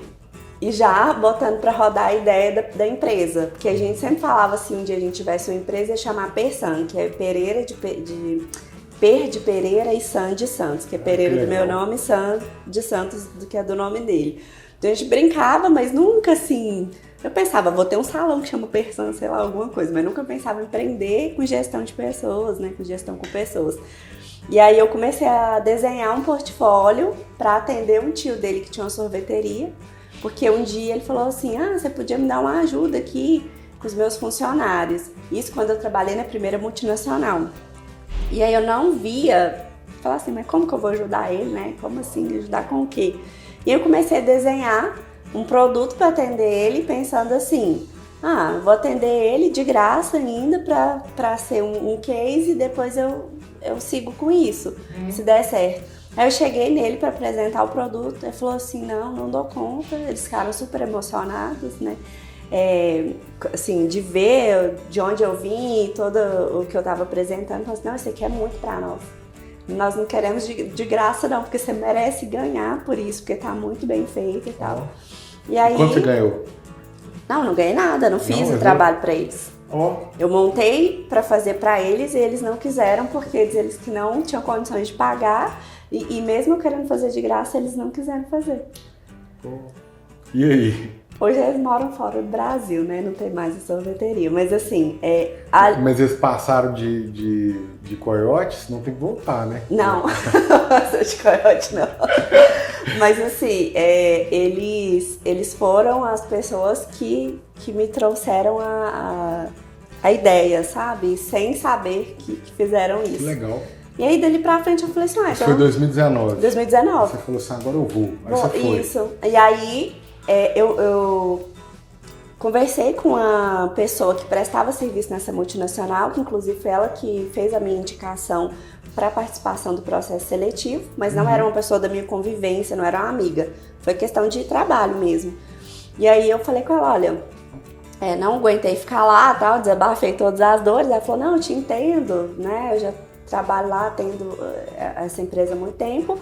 E já botando pra rodar a ideia da empresa. Porque a gente sempre falava assim, um dia a gente tivesse uma empresa, ia chamar Persan, que é Pereira de Per de Pereira e San de Santos, que é Pereira do meu nome e San de Santos, que é do nome dele. Então a gente brincava, mas nunca assim... Eu pensava, vou ter um salão que chama Persan, sei lá, alguma coisa, mas nunca pensava em empreender com gestão de pessoas, né, com gestão com pessoas. E aí eu comecei a desenhar um portfólio para atender um tio dele que tinha uma sorveteria, porque um dia ele falou assim, você podia me dar uma ajuda aqui com os meus funcionários. Isso quando eu trabalhei na primeira multinacional. E aí eu não via, falar assim, mas como que eu vou ajudar ele, né? Como assim, ajudar com o quê? E eu comecei a desenhar um produto para atender ele, pensando assim, vou atender ele de graça ainda para ser um case e depois eu sigo com isso, se der certo. Aí eu cheguei nele para apresentar o produto, ele falou assim, não dou conta, eles ficaram super emocionados, né? Assim, de ver de onde eu vim, todo o que eu estava apresentando, falou assim, não, isso aqui é muito para nós não queremos de graça não, porque você merece ganhar por isso, porque tá muito bem feito e tal. E aí, quanto você ganhou? Não ganhei nada, não fiz o trabalho para eles. Eu montei para fazer para eles e eles não quiseram, porque eles que não tinham condições de pagar e mesmo eu querendo fazer de graça, eles não quiseram fazer. E aí? Hoje eles moram fora do Brasil, né? Não tem mais a sorveteria. Mas assim, Mas eles passaram de coiotes, não tem que voltar, né? Não, de coiote não. Mas assim, eles foram as pessoas que me trouxeram a ideia, sabe? Sem saber que fizeram isso. Que legal. E aí, dali pra frente, eu falei assim, Isso foi 2019. 2019. Você falou assim, agora eu vou. Aí você foi. Isso. E aí, eu conversei com a pessoa que prestava serviço nessa multinacional, que inclusive foi ela que fez a minha indicação para participação do processo seletivo, mas não era uma pessoa da minha convivência, não era uma amiga. Foi questão de trabalho mesmo. E aí eu falei com ela, olha, não aguentei ficar lá, tal, desabafei todas as dores. Ela falou, não, eu te entendo, né? Eu já trabalho lá, atendo essa empresa há muito tempo.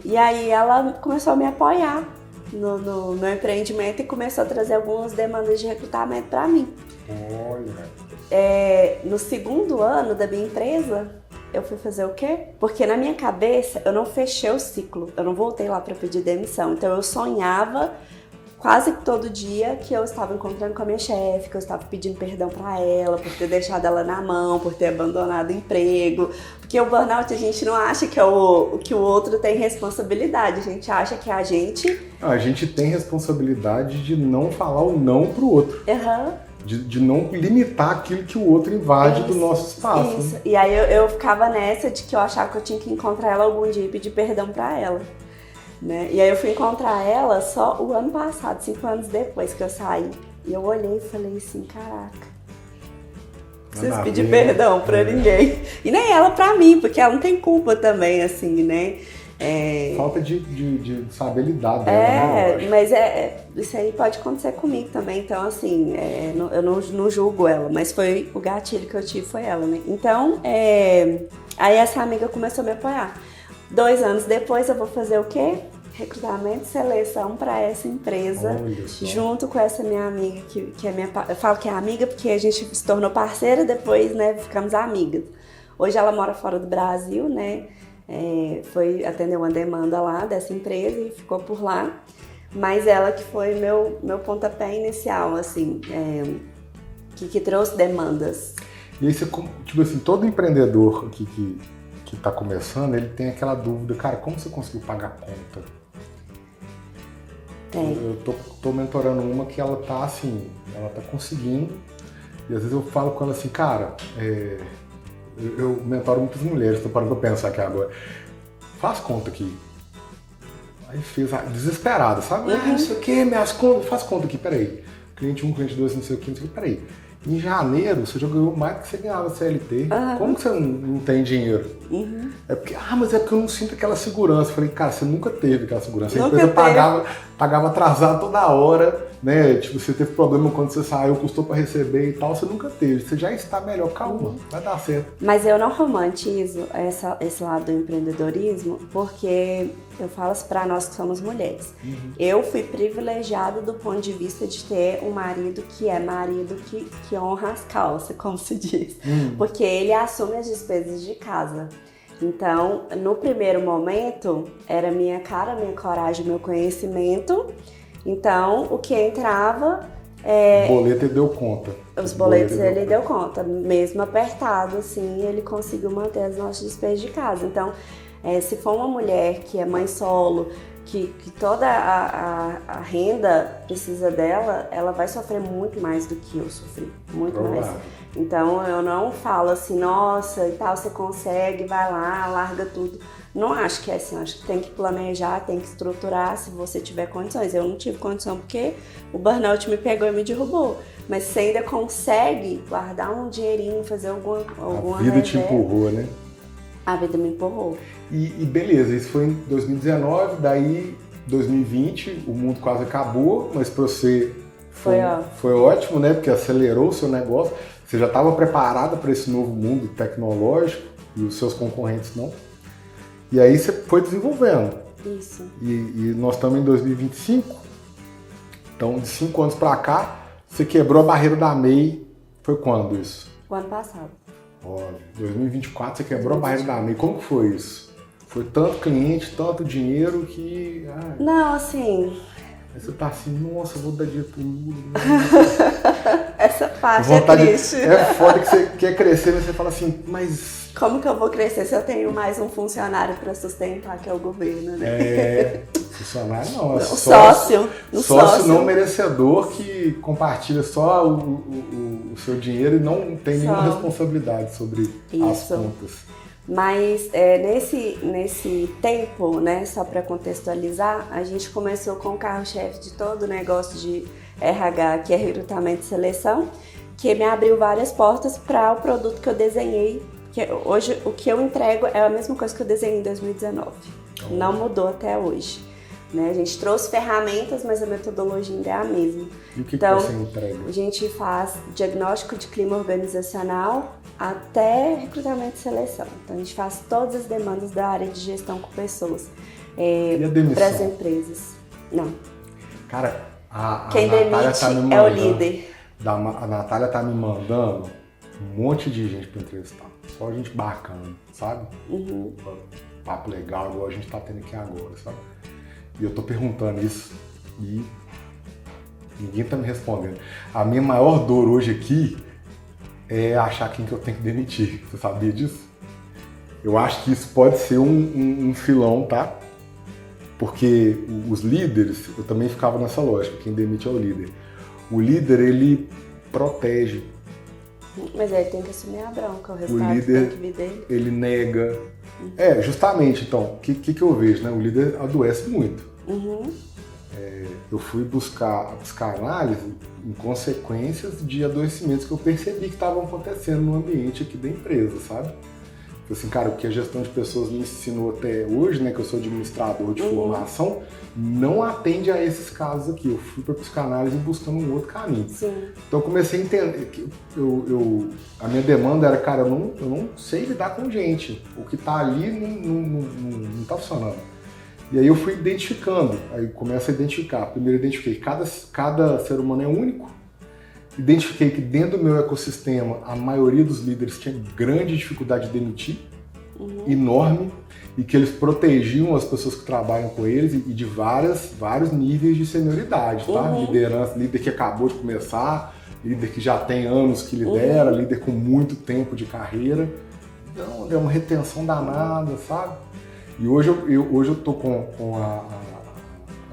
E aí ela começou a me apoiar no meu empreendimento e começou a trazer algumas demandas de recrutamento para mim. Olha. No segundo ano da minha empresa, eu fui fazer o quê? Porque na minha cabeça eu não fechei o ciclo, eu não voltei lá para pedir demissão. Então eu sonhava quase que todo dia que eu estava encontrando com a minha chefe, que eu estava pedindo perdão para ela por ter deixado ela na mão, por ter abandonado o emprego. Porque o burnout a gente não acha que o outro tem responsabilidade, a gente acha que a gente... A gente tem responsabilidade de não falar o não pro outro. De não limitar aquilo que o outro invade do nosso espaço. Isso. Né? E aí eu ficava nessa de que eu achava que eu tinha que encontrar ela algum dia e pedir perdão para ela. Né? E aí eu fui encontrar ela só o ano passado, 5 anos depois que eu saí. E eu olhei e falei assim, caraca, preciso pedir perdão pra ninguém. E nem ela pra mim, porque ela não tem culpa também, assim, né? Falta de saber lidar dela, né? Mas isso aí pode acontecer comigo também. Então, assim, eu não julgo ela, mas foi o gatilho que eu tive, foi ela, né? Então, aí essa amiga começou a me apoiar. 2 anos depois eu vou fazer o quê? Recrutamento e seleção para essa empresa, junto com essa minha amiga, que é minha... Eu falo que é amiga porque a gente se tornou parceira, depois, né, ficamos amigas. Hoje ela mora fora do Brasil, né, foi atender uma demanda lá dessa empresa e ficou por lá. Mas ela que foi meu pontapé inicial, assim, que trouxe demandas. E aí você, tipo assim, todo empreendedor aqui que está começando, ele tem aquela dúvida, cara, como você conseguiu pagar a conta? Eu tô mentorando uma que ela tá assim, ela tá conseguindo, e às vezes eu falo com ela assim, cara, eu mentoro muitas mulheres, tô parando pra pensar aqui agora, faz conta aqui. Aí fez desesperada, sabe? Não sei o que, minhas contas, faz conta aqui, peraí. Cliente 1, cliente 2, não sei o que, peraí. Em janeiro, você já ganhou mais do que você ganhava CLT. Como que você não tem dinheiro? Mas é porque eu não sinto aquela segurança. Eu falei, cara, você nunca teve aquela segurança. A empresa pagava atrasado toda hora, né? Tipo, você teve problema quando você saiu, custou para receber e tal, você nunca teve. Você já está melhor, calma, vai dar certo. Mas eu não romantizo esse lado do empreendedorismo, porque Eu falo assim para nós que somos mulheres. Eu fui privilegiada do ponto de vista de ter um marido que honra as calças, como se diz. Porque ele assume as despesas de casa. Então, no primeiro momento, era minha cara, minha coragem, meu conhecimento. Então, o que entrava... O boleto ele deu conta. Os boletos ele deu conta. Mesmo apertado, assim, ele conseguiu manter as nossas despesas de casa. Então, se for uma mulher que é mãe solo, que toda a renda precisa dela, ela vai sofrer muito mais do que eu sofri. Muito mais. Então, eu não falo assim, nossa, e tal, você consegue, vai lá, larga tudo. Não acho que é assim, acho que tem que planejar, tem que estruturar se você tiver condições. Eu não tive condição porque o burnout me pegou e me derrubou. Mas você ainda consegue guardar um dinheirinho, fazer alguma A vida te empurrou, né? A vida me empurrou. E beleza, isso foi em 2019, daí 2020 o mundo quase acabou, mas para você foi ótimo, né? Porque acelerou o seu negócio. Você já estava preparada para esse novo mundo tecnológico e os seus concorrentes não. E aí você foi desenvolvendo. Isso. E nós estamos em 2025. Então, de 5 anos para cá, você quebrou a barreira da MEI. Foi quando isso? O ano passado. Olha, 2024 você quebrou a barreira da MEI. Como que foi isso? Foi tanto cliente, tanto dinheiro que... Não, assim... Aí você tá assim, nossa, eu vou dar dinheiro pro mundo. Essa parte é triste. É foda que você quer crescer, mas você fala assim, mas... Como que eu vou crescer se eu tenho mais um funcionário para sustentar, que é o governo, né? Funcionário não. Sócio não merecedor que compartilha só o seu dinheiro e não tem nenhuma responsabilidade sobre as contas. Mas nesse tempo, né, só para contextualizar, a gente começou com o carro-chefe de todo o negócio de RH, que é recrutamento e seleção, que me abriu várias portas para o produto que eu desenhei. Que hoje o que eu entrego é a mesma coisa que eu desenhei em 2019. Não mudou até hoje. Né? A gente trouxe ferramentas, mas a metodologia ainda é a mesma. E o que você entrega? A gente faz diagnóstico de clima organizacional até recrutamento e seleção. Então a gente faz todas as demandas da área de gestão com pessoas. E a demissão? Para as empresas. Não. Cara, quem demite é o líder. A Natália tá me mandando um monte de gente para entrevistar. Só gente bacana, sabe? Papo legal, igual a gente tá tendo aqui agora, sabe? E eu tô perguntando isso e ninguém tá me respondendo. A minha maior dor hoje aqui é achar quem que eu tenho que demitir. Você sabia disso? Eu acho que isso pode ser um filão, tá? Porque os líderes, eu também ficava nessa lógica, quem demite é o líder. O líder, ele protege. Mas ele tem que assumir a bronca, o resultado tem que vir dele. Ele nega. Justamente, então, o que eu vejo, né? O líder adoece muito. Eu fui buscar a psicanálise em consequências de adoecimentos que eu percebi que estavam acontecendo no ambiente aqui da empresa, sabe? Assim, cara, o que a gestão de pessoas me ensinou até hoje, né, que eu sou administrador de formação, não atende a esses casos aqui. Eu fui para psicanálise buscando um outro caminho. Sim. Então eu comecei a entender que a minha demanda era, cara, eu não sei lidar com gente. O que tá ali não tá funcionando. E aí eu fui identificando, aí começo a identificar. Primeiro eu identifiquei que cada ser humano é único. Identifiquei que dentro do meu ecossistema a maioria dos líderes tinha grande dificuldade de demitir, enorme, e que eles protegiam as pessoas que trabalham com eles e de vários níveis de senioridade, tá? Liderança, líder que acabou de começar, líder que já tem anos que lidera, líder com muito tempo de carreira. Então é uma retenção danada, sabe? E hoje eu tô com a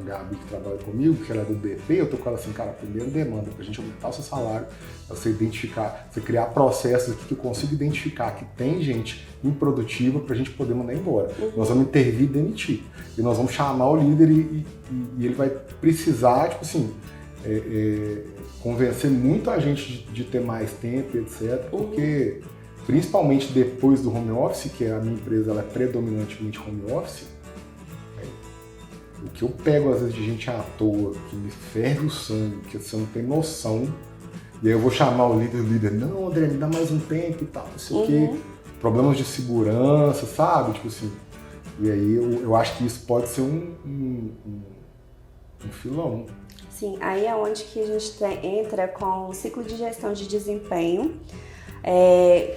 Gabi que trabalha comigo, que ela é do BP, eu tô com ela assim, cara, a primeira demanda pra gente aumentar o seu salário, é você identificar, você criar processos aqui que eu consigo identificar que tem gente improdutiva pra gente poder mandar embora. Nós vamos intervir e demitir. E nós vamos chamar o líder e ele vai precisar, tipo assim, convencer muita gente de ter mais tempo, etc. Porque, principalmente depois do home office, que a minha empresa ela é predominantemente home office, o que eu pego às vezes de gente à toa, que me ferve o sangue, que você não tem noção, e aí eu vou chamar o líder, não, André, me dá mais um tempo e tal, não sei o quê, problemas de segurança, sabe? Tipo assim, E aí eu acho que isso pode ser um filão. Sim, aí é onde que a gente entra com o ciclo de gestão de desempenho,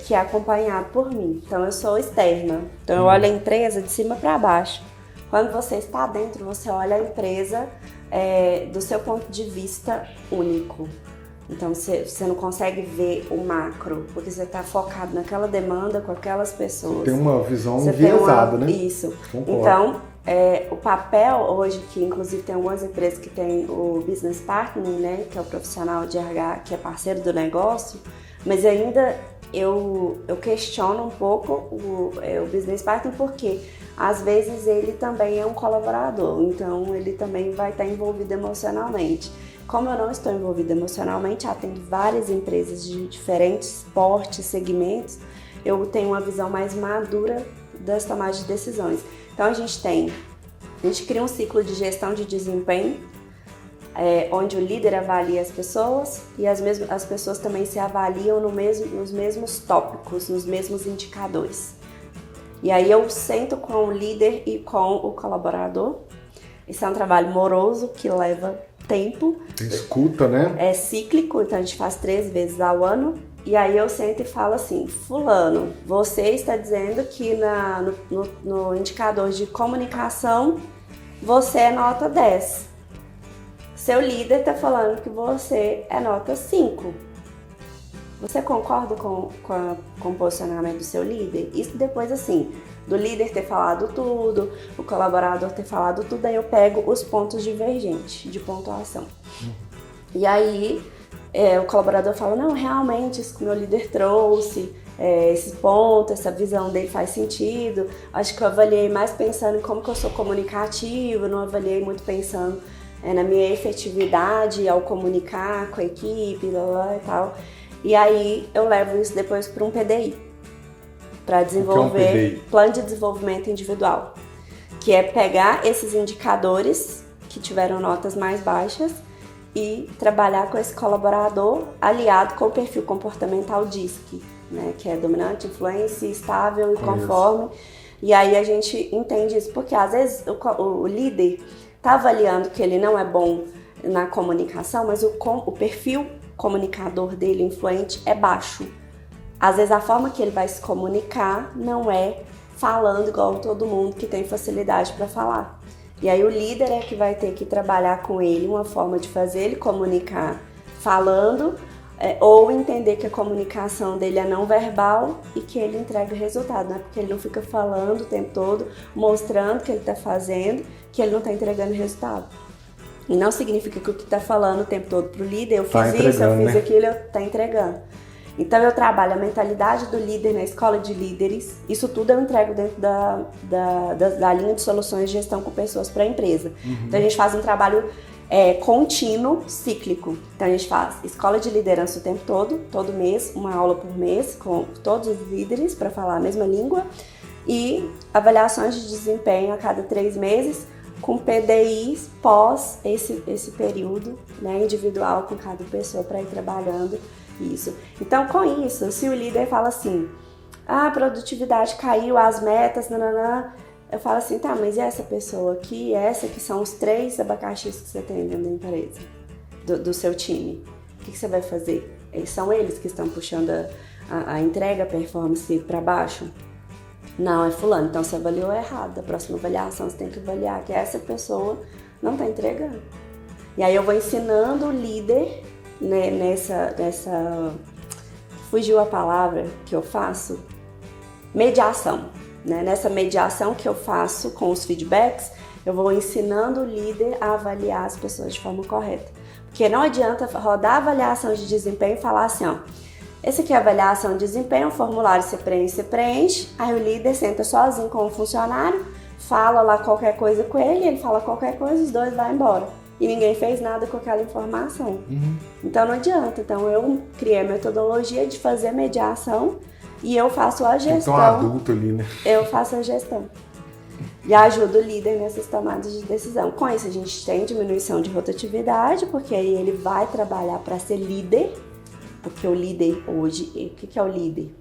que é acompanhado por mim. Então eu sou externa, então eu olho a empresa de cima para baixo. Quando você está dentro, você olha a empresa do seu ponto de vista único. Então você não consegue ver o macro, porque você está focado naquela demanda com aquelas pessoas. Você tem uma visão enviesada, né? Isso. Concordo. Então, o papel hoje, que inclusive tem algumas empresas que tem o business partner, né, que é o profissional de RH, que é parceiro do negócio, mas ainda eu questiono um pouco o business partner, porque às vezes ele também é um colaborador, então ele também vai estar envolvido emocionalmente. Como eu não estou envolvida emocionalmente, atendo várias empresas de diferentes portes, segmentos, eu tenho uma visão mais madura das tomadas de decisões. Então a gente cria um ciclo de gestão de desempenho, onde o líder avalia as pessoas e as pessoas também se avaliam nos mesmos tópicos, nos mesmos indicadores. E aí eu sento com o líder e com o colaborador. Isso é um trabalho moroso que leva tempo. Escuta, né? É cíclico, então a gente faz 3 vezes ao ano. E aí eu sento e falo assim: fulano, você está dizendo que no indicador de comunicação você é nota 10. Seu líder está falando que você é nota 5. Você concorda com o posicionamento do seu líder? Isso depois, assim, do líder ter falado tudo, o colaborador ter falado tudo, aí eu pego os pontos divergentes de pontuação. E aí o colaborador fala: não, realmente isso que o meu líder trouxe, esse ponto, essa visão dele faz sentido. Acho que eu avaliei mais pensando em como que eu sou comunicativo, não avaliei muito pensando na minha efetividade ao comunicar com a equipe, e tal. E aí eu levo isso depois para um PDI, para desenvolver plano de desenvolvimento individual, que é pegar esses indicadores que tiveram notas mais baixas e trabalhar com esse colaborador aliado com o perfil comportamental DISC, né, que é dominante, influência, estável e conforme. E aí a gente entende isso, porque às vezes o líder está avaliando que ele não é bom na comunicação, mas o perfil comunicador dele, influente, é baixo. Às vezes a forma que ele vai se comunicar não é falando igual todo mundo que tem facilidade para falar. E aí o líder é que vai ter que trabalhar com ele uma forma de fazer ele comunicar falando, ou entender que a comunicação dele é não verbal e que ele entrega resultado, né? Porque ele não fica falando o tempo todo, mostrando o que ele está fazendo, que ele não está entregando resultado. E não significa que o que está falando o tempo todo para o líder, eu fiz isso, eu fiz aquilo, está entregando. Então eu trabalho a mentalidade do líder na escola de líderes, isso tudo eu entrego dentro da linha de soluções de gestão com pessoas para a empresa. Então a gente faz um trabalho contínuo, cíclico. Então a gente faz escola de liderança o tempo todo mês, uma aula por mês com todos os líderes para falar a mesma língua, e avaliações de desempenho a cada 3 meses, com PDIs pós esse período, né, individual com cada pessoa para ir trabalhando isso. Então, com isso, se o líder fala assim: a produtividade caiu, as metas, nananã, eu falo assim: tá, mas e essa pessoa aqui, essa que são os 3 abacaxis que você tem dentro da empresa, do seu time, o que você vai fazer? São eles que estão puxando a entrega, a performance para baixo? Não, é fulano. Então você avaliou errado. A próxima avaliação você tem que avaliar que essa pessoa não está entregando. E aí eu vou ensinando o líder, né, nessa... Fugiu a palavra que eu faço? Mediação. Né? Nessa mediação que eu faço com os feedbacks, eu vou ensinando o líder a avaliar as pessoas de forma correta. Porque não adianta rodar a avaliação de desempenho e falar assim, ó: esse aqui é a avaliação de desempenho, o formulário você preenche, aí o líder senta sozinho com o funcionário, fala lá qualquer coisa com ele, ele fala qualquer coisa, os dois vão embora. E ninguém fez nada com aquela informação. Então não adianta. Então eu criei a metodologia de fazer mediação e eu faço a gestão. Então adulto ali, né? Eu faço a gestão. E ajudo o líder nessas tomadas de decisão. Com isso a gente tem diminuição de rotatividade, porque aí ele vai trabalhar para ser líder. Porque o líder hoje, o que é o líder?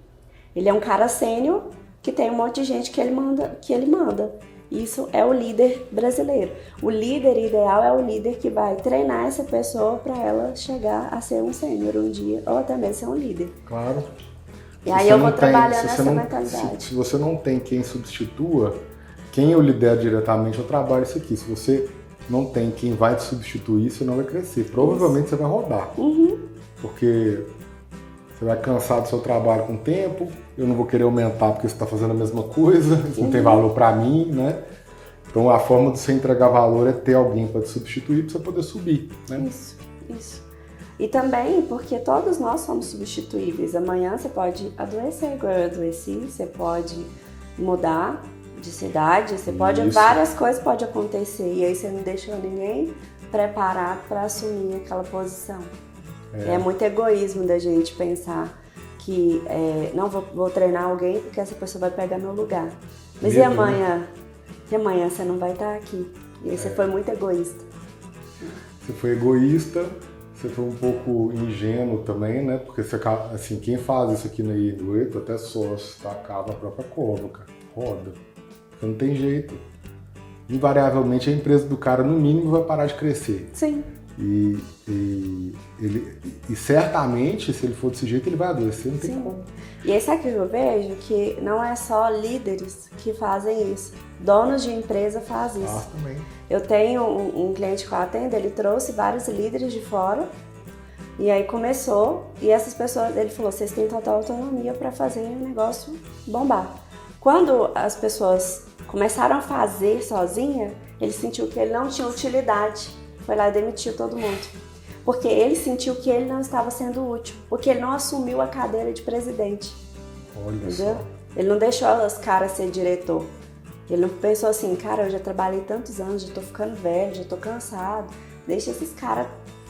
Ele é um cara sênior que tem um monte de gente que ele manda. Isso é o líder brasileiro. O líder ideal é o líder que vai treinar essa pessoa para ela chegar a ser um sênior um dia, ou até mesmo ser um líder. Claro. E aí eu vou trabalhando nessa mentalidade. Se você não tem quem substitua, quem eu lidero diretamente, eu trabalho isso aqui. Se você não tem quem vai te substituir, você não vai crescer. Provavelmente você vai rodar. Porque você vai cansar do seu trabalho com o tempo, eu não vou querer aumentar porque você está fazendo a mesma coisa, isso não tem valor para mim, né? Então a forma de você entregar valor é ter alguém para te substituir para você poder subir, né? Isso. E também porque todos nós somos substituíveis. Amanhã você pode adoecer igual eu adoeci, você pode mudar de cidade, você pode, várias coisas podem acontecer e aí você não deixou ninguém preparado para assumir aquela posição. É muito egoísmo da gente pensar que não vou treinar alguém porque essa pessoa vai pegar meu lugar. Mas e amanhã? E amanhã você não vai estar aqui. E aí você foi muito egoísta. Você foi egoísta, você foi um pouco ingênuo também, né? Porque você, assim, quem faz isso aqui no Ieto, até sócio, tá? Cava a própria cova, cara. Roda. Porque não tem jeito. Invariavelmente a empresa do cara, no mínimo, vai parar de crescer. Sim. E certamente, se ele for desse jeito, ele vai adoecer, não tem como. E esse aqui eu vejo que não é só líderes que fazem isso. Donos de empresa fazem isso. Também. Eu tenho um cliente que eu atendo, ele trouxe vários líderes de fora e aí começou e essas pessoas, ele falou, vocês têm total autonomia para fazer o negócio bombar. Quando as pessoas começaram a fazer sozinha, ele sentiu que ele não tinha utilidade. Foi lá e demitiu todo mundo. Porque ele sentiu que ele não estava sendo útil. Porque ele não assumiu a cadeira de presidente. Olha entendeu? Só. Ele não deixou os caras ser diretor. Ele não pensou assim, cara, eu já trabalhei tantos anos, já tô ficando velho, já tô cansado. Deixa esses caras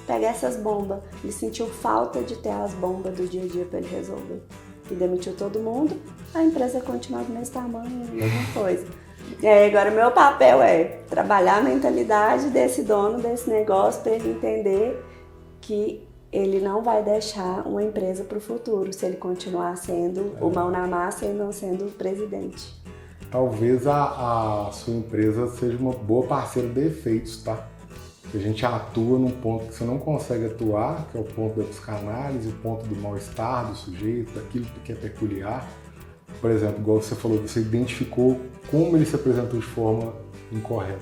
pegar essas bombas. Ele sentiu falta de ter as bombas do dia a dia para ele resolver. E demitiu todo mundo, a empresa continuou do mesmo tamanho, a mesma coisa. E aí agora meu papel é trabalhar a mentalidade desse dono desse negócio para ele entender que ele não vai deixar uma empresa para o futuro se ele continuar sendo o mão na massa e não sendo o presidente. Talvez a sua empresa seja uma boa parceira de efeitos, tá? Que a gente atua num ponto que você não consegue atuar, que é o ponto da psicanálise, o ponto do mal-estar do sujeito, daquilo que é peculiar. Por exemplo, igual você falou, você identificou como ele se apresentou de forma incorreta.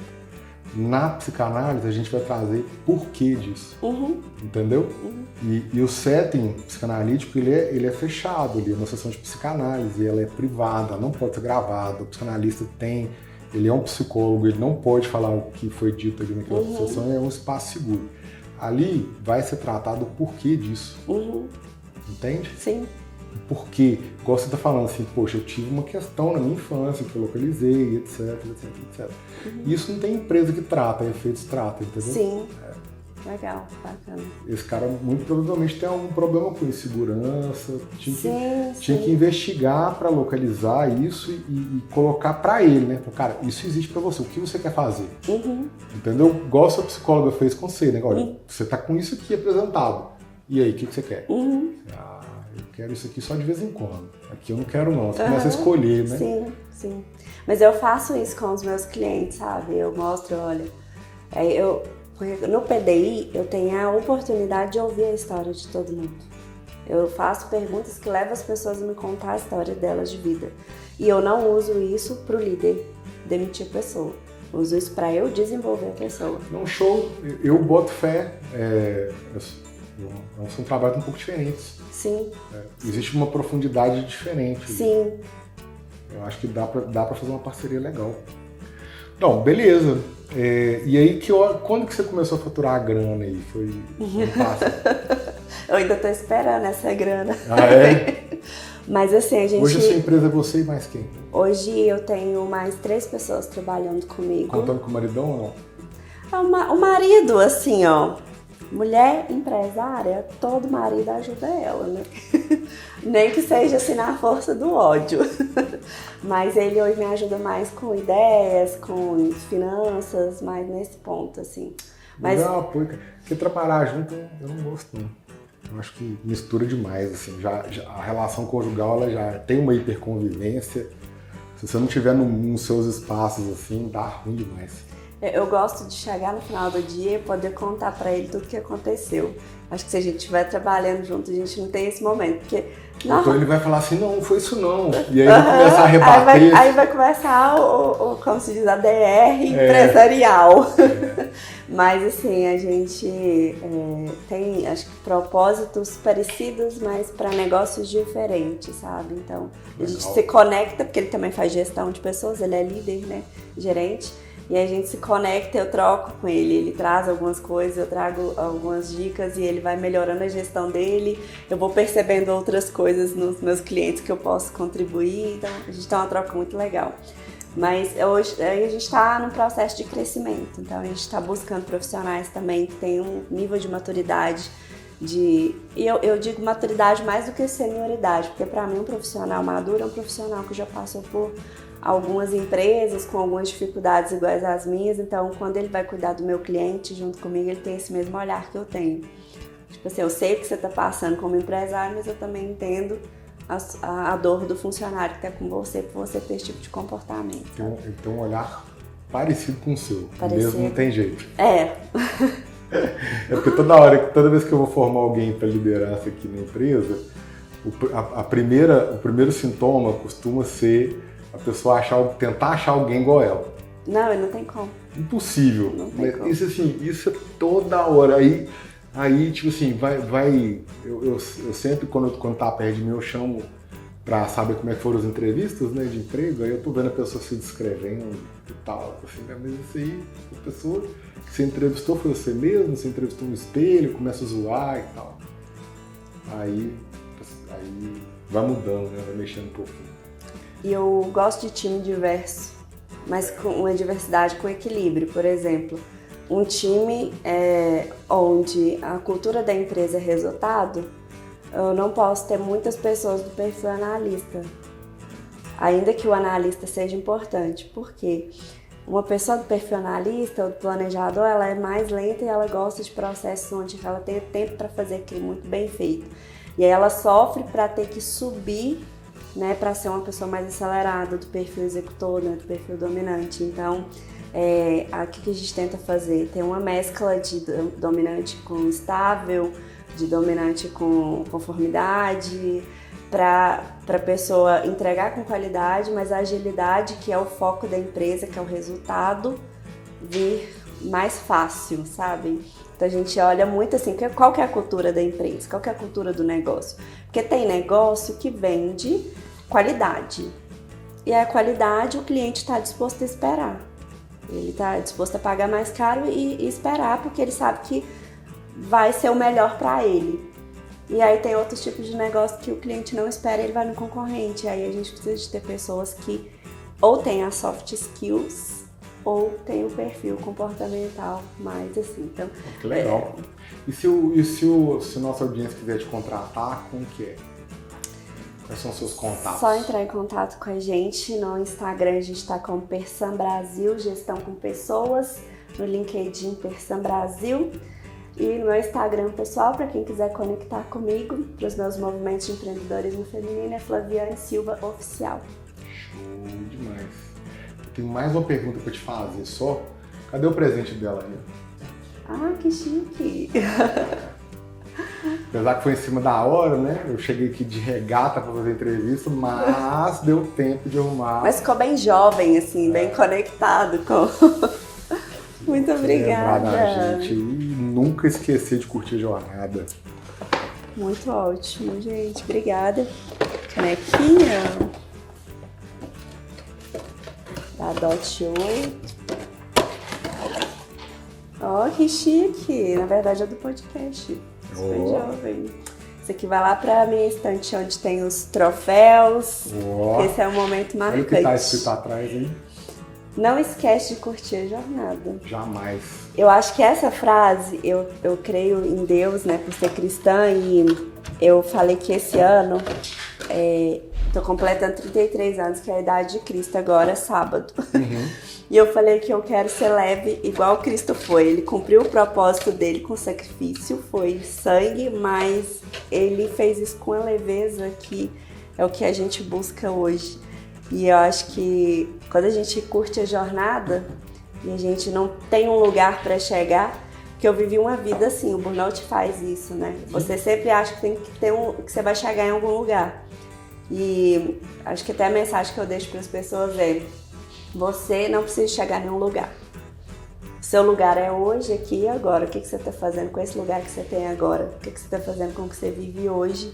Na psicanálise, a gente vai trazer porquê disso, entendeu? E o setting psicanalítico, ele é fechado, ele é uma sessão de psicanálise, ela é privada, não pode ser gravada, o psicanalista ele é um psicólogo, ele não pode falar o que foi dito ali naquela sessão, é um espaço seguro. Ali vai ser tratado o porquê disso, entende? Sim. Porque, igual você está falando assim, poxa, eu tive uma questão na minha infância que eu localizei, etc. Isso não tem empresa que trata, efeitos trata, entendeu? Sim. Legal, bacana. Esse cara muito provavelmente tem algum problema com insegurança, tinha que investigar para localizar isso e colocar para ele, né? Cara, isso existe para você, o que você quer fazer? Entendeu? Igual a sua psicóloga fez com você, né? Olha, você tá com isso aqui apresentado, e aí, o que você quer? Eu quero isso aqui só de vez em quando. Aqui eu não quero não. Você começa a escolher, né? Sim. Mas eu faço isso com os meus clientes, sabe? Eu mostro, olha, no PDI eu tenho a oportunidade de ouvir a história de todo mundo. Eu faço perguntas que levam as pessoas a me contar a história delas de vida. E eu não uso isso pro líder demitir a pessoa. Eu uso isso para eu desenvolver a pessoa. Não, show. Eu boto fé. São trabalhos um pouco diferentes. Sim. Existe uma profundidade diferente. Sim. Eu acho que dá pra fazer uma parceria legal. Então, beleza. E aí, quando que você começou a faturar a grana aí? Foi ano passado? Eu ainda tô esperando essa grana. Ah, é? Mas assim, a gente... Hoje a sua empresa é você e mais quem? Hoje eu tenho mais 3 pessoas trabalhando comigo. Contando com o maridão ou não? O marido, assim, ó... Mulher empresária, todo marido ajuda ela, né? Nem que seja assim na força do ódio. Mas ele hoje me ajuda mais com ideias, com finanças, mais nesse ponto, assim. Mas é uma apoio, porque trabalhar junto eu não gosto, não. Eu acho que mistura demais, assim. Já a relação conjugal ela já tem uma hiperconvivência. Se você não tiver nos seus espaços assim, dá ruim demais. Eu gosto de chegar no final do dia e poder contar pra ele tudo que aconteceu. Acho que se a gente estiver trabalhando junto, a gente não tem esse momento, porque... Então ele vai falar assim, não foi isso não. E aí vai começar a rebater. Aí vai começar como se diz, a DR empresarial. Mas assim, a gente tem, acho que, propósitos parecidos, mas para negócios diferentes, sabe? Então, a gente se conecta, porque ele também faz gestão de pessoas, ele é líder, né? Gerente. E a gente se conecta, eu troco com ele traz algumas coisas, eu trago algumas dicas e ele vai melhorando a gestão dele, eu vou percebendo outras coisas nos meus clientes que eu posso contribuir, então a gente tem uma troca muito legal. Mas hoje a gente está num processo de crescimento, então a gente está buscando profissionais também que tenham um nível de maturidade, e eu digo maturidade mais do que senioridade, porque para mim um profissional maduro é um profissional que já passou por algumas empresas com algumas dificuldades iguais às minhas, então quando ele vai cuidar do meu cliente junto comigo, ele tem esse mesmo olhar que eu tenho. Tipo assim, eu sei o que você está passando como empresário, mas eu também entendo a dor do funcionário que está com você por você ter esse tipo de comportamento. Tem um olhar parecido com o seu, parecido. Mesmo não tem jeito. É porque toda vez que eu vou formar alguém para liderança aqui na empresa, o primeiro sintoma costuma ser a pessoa tentar achar alguém igual a ela. Não, não tem como. Impossível. Não tem como. Isso é toda hora. Aí tipo assim, eu sempre, quando tá perto de mim, eu chamo pra saber como é que foram as entrevistas, né, de emprego, aí eu tô vendo a pessoa se descrevendo e tal, assim, mas isso aí, a pessoa que você entrevistou foi você mesmo, você entrevistou no espelho, começa a zoar e tal. Aí vai mudando, né, vai mexendo um pouquinho. E eu gosto de time diverso, mas com uma diversidade com equilíbrio. Por exemplo, um time onde a cultura da empresa é resultado, eu não posso ter muitas pessoas do perfil analista, ainda que o analista seja importante. Por quê? Uma pessoa do perfil analista ou do planejador, ela é mais lenta e ela gosta de processos onde ela tem tempo para fazer aquilo muito bem feito. E aí ela sofre para ter que subir, né, para ser uma pessoa mais acelerada, do perfil executor, né, do perfil dominante. Então, o que a gente tenta fazer? Tem uma mescla de dominante com estável, de dominante com conformidade, para a pessoa entregar com qualidade, mas a agilidade, que é o foco da empresa, que é o resultado, vir mais fácil, sabe? Então a gente olha muito assim, qual que é a cultura da empresa, qual que é a cultura do negócio. Porque tem negócio que vende qualidade. E a qualidade o cliente está disposto a esperar. Ele está disposto a pagar mais caro e esperar, porque ele sabe que vai ser o melhor para ele. E aí tem outros tipos de negócio que o cliente não espera, ele vai no concorrente. Aí a gente precisa de ter pessoas que ou têm as soft skills ou têm o perfil comportamental mais assim. Então, que legal. E se nossa audiência quiser te contratar, como que é? Quais são os seus contatos? Só entrar em contato com a gente. No Instagram a gente está com Persam Brasil, gestão com pessoas. No LinkedIn, Persam Brasil. E no meu Instagram pessoal, para quem quiser conectar comigo, para os meus movimentos de empreendedorismo feminino, é Flaviane Silva Oficial. Show demais. Eu tenho mais uma pergunta para te fazer só. Cadê o presente dela aí? Ah, que chique! Apesar que foi em cima da hora, né? Eu cheguei aqui de regata para fazer entrevista, mas deu tempo de arrumar. Mas ficou bem jovem, assim, bem conectado com... Muito obrigada. Da gente e nunca esquecer de curtir a jornada. Muito ótimo, gente. Obrigada. Canequinha. Da Dot 8. Ó, que chique. Na verdade é do podcast. Super jovem. Esse aqui vai lá pra minha estante onde tem os troféus. Esse é um momento marcante. Olha o que tá escrito atrás, hein? Não esquece de curtir a jornada. Jamais. Eu acho que essa frase, eu creio em Deus, né, por ser cristã, e eu falei que esse ano, tô completando 33 anos, que é a idade de Cristo agora, sábado. Uhum. E eu falei que eu quero ser leve igual Cristo foi. Ele cumpriu o propósito dele com sacrifício, foi sangue, mas ele fez isso com a leveza que é o que a gente busca hoje. E eu acho que quando a gente curte a jornada e a gente não tem um lugar para chegar, porque eu vivi uma vida assim, o burnout faz isso, né? Você sempre acha que tem que ter que você vai chegar em algum lugar. E acho que até a mensagem que eu deixo para as pessoas é: você não precisa chegar em nenhum lugar. Seu lugar é hoje, aqui e agora. O que você está fazendo com esse lugar que você tem agora? O que você está fazendo com o que você vive hoje?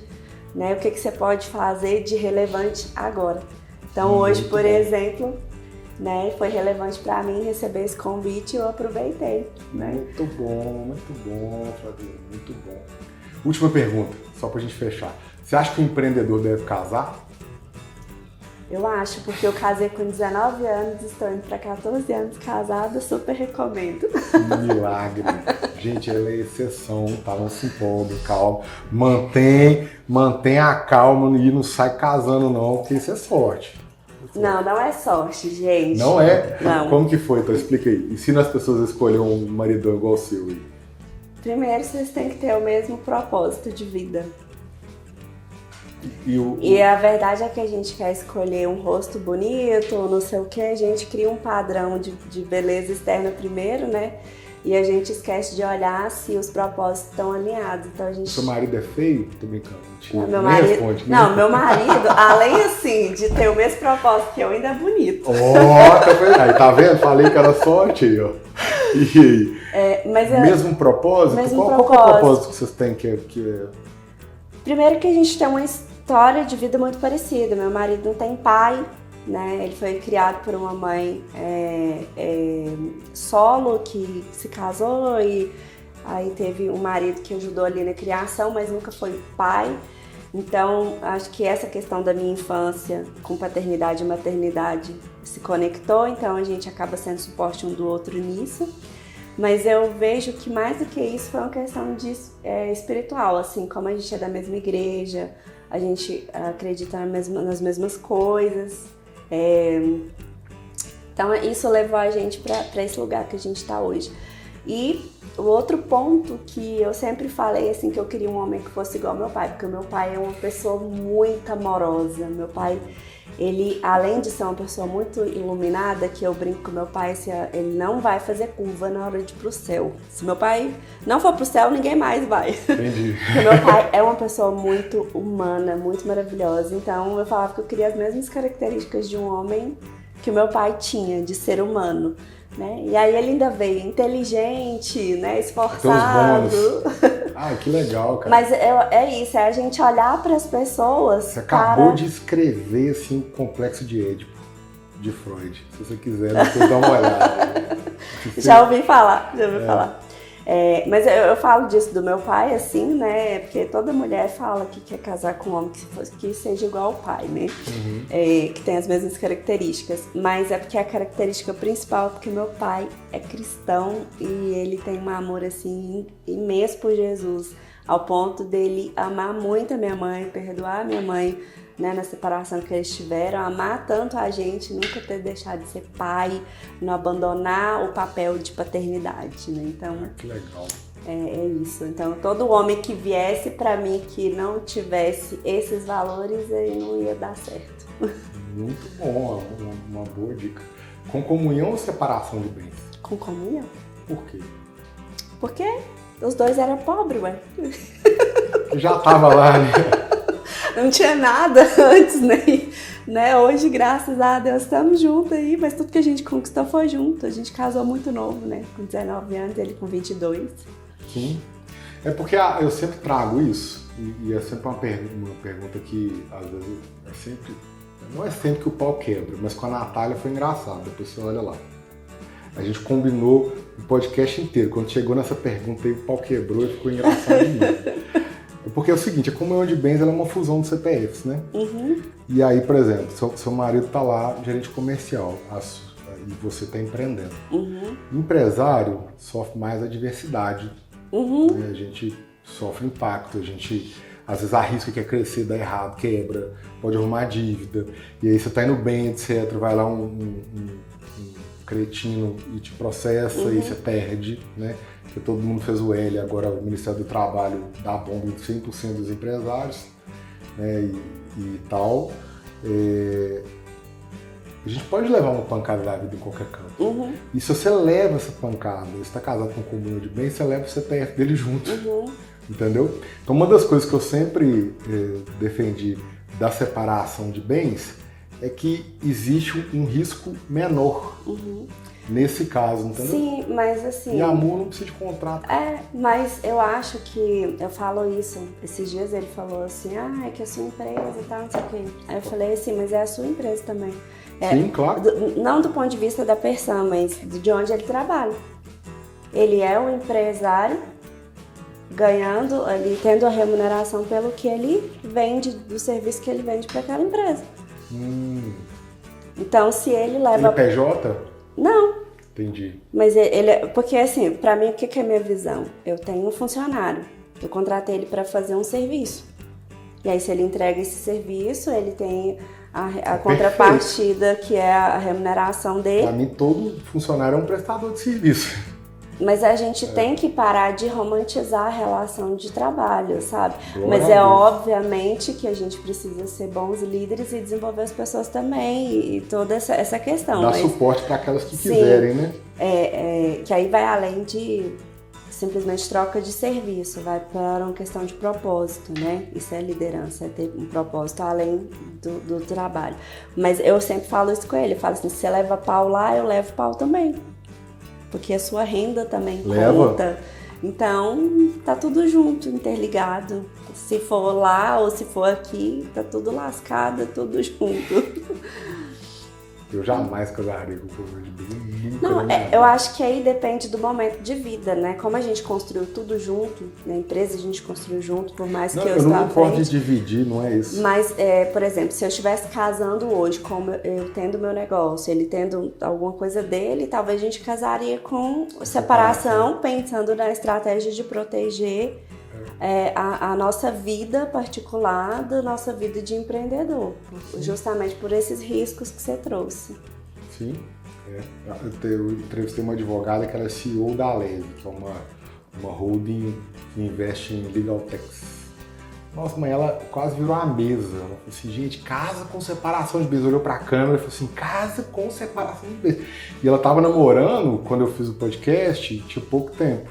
Né? O que você pode fazer de relevante agora? Então hoje, por exemplo, né, foi relevante para mim receber esse convite e eu aproveitei. Né? Muito bom, Flaviane, muito bom. Última pergunta, só pra gente fechar. Você acha que o empreendedor deve casar? Eu acho, porque eu casei com 19 anos, estou indo para 14 anos casada, super recomendo. Que milagre. Gente, ela é exceção, tá? Não se empolga, calma. Mantém a calma e não sai casando não, porque isso é sorte. Não, não é sorte, gente. Não é? Não. Como que foi? Então explica aí. Ensina as pessoas a escolher um maridão igual o seu aí. Primeiro, vocês têm que ter o mesmo propósito de vida. E a verdade é que a gente quer escolher um rosto bonito, não sei o que, a gente cria um padrão de beleza externa primeiro, né? E a gente esquece de olhar se os propósitos estão alinhados. Então a gente... Seu marido é feio? Tô brincando. Meu marido... Não, meu marido, além assim de ter o mesmo propósito que eu, ainda é bonito. Aí tá vendo? Falei que era sorte aí, ó. E aí? Mesmo propósito? Qual que é o propósito que vocês têm que... Primeiro que a gente tem uma história de vida muito parecida. Meu marido não tem pai, né? Ele foi criado por uma mãe solo que se casou e aí teve um marido que ajudou ali na criação, mas nunca foi pai. Então, acho que essa questão da minha infância com paternidade e maternidade se conectou, então a gente acaba sendo suporte um do outro nisso. Mas eu vejo que mais do que isso foi uma questão espiritual, assim, como a gente é da mesma igreja, a gente acredita nas mesmas coisas. Então isso levou a gente para esse lugar que a gente está hoje. E o outro ponto que eu sempre falei, assim, que eu queria um homem que fosse igual ao meu pai, porque o meu pai é uma pessoa muito amorosa. Meu pai, ele, além de ser uma pessoa muito iluminada, que eu brinco com meu pai, ele não vai fazer curva na hora de ir pro céu. Se meu pai não for pro céu, ninguém mais vai. Entendi. Porque meu pai é uma pessoa muito humana, muito maravilhosa. Então eu falava que eu queria as mesmas características de um homem que o meu pai tinha, de ser humano. Né? E aí ele ainda veio inteligente, né? Esforçado. Ah, que legal, cara. Mas é isso, é a gente olhar para as pessoas. Você acabou de escrever assim, o complexo de Édipo, de Freud. Se você quiser, depois dá uma olhada. Já ouvi falar. Mas eu falo disso do meu pai, assim, né? Porque toda mulher fala que quer casar com um homem que seja igual ao pai, né? Uhum. Que tem as mesmas características. Mas é porque a característica principal é porque meu pai é cristão e ele tem um amor, assim, imenso por Jesus. Ao ponto dele amar muito a minha mãe, perdoar a minha mãe, né, na separação que eles tiveram, amar tanto a gente, nunca ter deixado de ser pai, não abandonar o papel de paternidade, né? Então, que legal. É isso. Então, todo homem que viesse pra mim que não tivesse esses valores, aí não ia dar certo. Muito bom, uma boa dica. Com comunhão ou separação de bens? Com comunhão. Por quê? Porque os dois eram pobres, ué. Já tava lá, né? Não tinha nada antes, né? Hoje, graças a Deus, estamos juntos aí, mas tudo que a gente conquistou foi junto. A gente casou muito novo, né? Com 19 anos, ele com 22. Sim. É porque eu sempre trago isso, e é sempre uma pergunta que, às vezes, não é sempre que o pau quebra, mas com a Natália foi engraçado, depois você olha lá. A gente combinou o podcast inteiro, quando chegou nessa pergunta aí, o pau quebrou e ficou engraçado mesmo. Porque é o seguinte, a comunhão de bens ela é uma fusão dos CPFs, né? Uhum. E aí, por exemplo, seu marido tá lá, gerente comercial, e você tá empreendendo. Uhum. Empresário sofre mais adversidade, uhum. né? A gente sofre impacto, a gente às vezes arrisca que é crescer, dá errado, quebra, pode arrumar dívida, e aí você tá indo bem, etc, vai lá um cretino e te processa, uhum. e você perde, né? Porque todo mundo fez o L, agora o Ministério do Trabalho dá a bomba em 100% dos empresários, né, e tal. A gente pode levar uma pancada da vida em qualquer canto. Uhum. E se você leva essa pancada, você está casado com um companheiro de bem, você leva o CPF dele junto. Uhum. Entendeu? Então uma das coisas que eu sempre defendi da separação de bens é que existe um risco menor nesse caso, entendeu? Sim, mas assim... E amor não precisa de contrato. Mas eu acho que... Eu falo isso, esses dias ele falou assim, é que é a sua empresa e tal, não sei o quê. Aí eu falei assim, mas é a sua empresa também. Sim, claro. Não do ponto de vista da Persan, mas de onde ele trabalha. Ele é um empresário ganhando ali, tendo a remuneração pelo que ele vende, do serviço que ele vende para aquela empresa. Então, se ele leva... Ele é PJ? Não. Entendi. Mas ele... Porque, assim, para mim, o que é a minha visão? Eu tenho um funcionário. Eu contratei ele para fazer um serviço. E aí, se ele entrega esse serviço, ele tem a contrapartida, que é a remuneração dele. Para mim, todo funcionário é um prestador de serviço. Mas a gente tem que parar de romantizar a relação de trabalho, sabe? Glória Mas a é Deus. Obviamente que a gente precisa ser bons líderes e desenvolver as pessoas também e toda essa questão. Dar suporte para aquelas que quiserem, né? Que aí vai além de simplesmente troca de serviço, vai para uma questão de propósito, né? Isso é liderança, é ter um propósito além do trabalho. Mas eu sempre falo isso com ele, eu falo assim, se você leva pau lá, eu levo pau também. Porque a sua renda também conta. Então, tá tudo junto, interligado. Se for lá ou se for aqui, tá tudo lascado, tudo junto. Eu jamais casaria com o companheiro de bem. Não, eu acho que aí depende do momento de vida, né? Como a gente construiu tudo junto, na empresa a gente construiu junto, por mais que eu não me importo de dividir, não é isso. Mas, por exemplo, se eu estivesse casando hoje, como eu tendo meu negócio, ele tendo alguma coisa dele, talvez a gente casaria com separação, pensando na estratégia de proteger a nossa vida particular da nossa vida de empreendedor, justamente por esses riscos que você trouxe. Sim, eu entrevistei uma advogada que era CEO da Leve, que é uma holding que investe em legal techs. Nossa, mas ela quase virou a mesa. Ela falou assim, gente, casa com separação de bens. Olhou pra câmera e falou assim, casa com separação de bens. E ela tava namorando, quando eu fiz o podcast, tinha pouco tempo.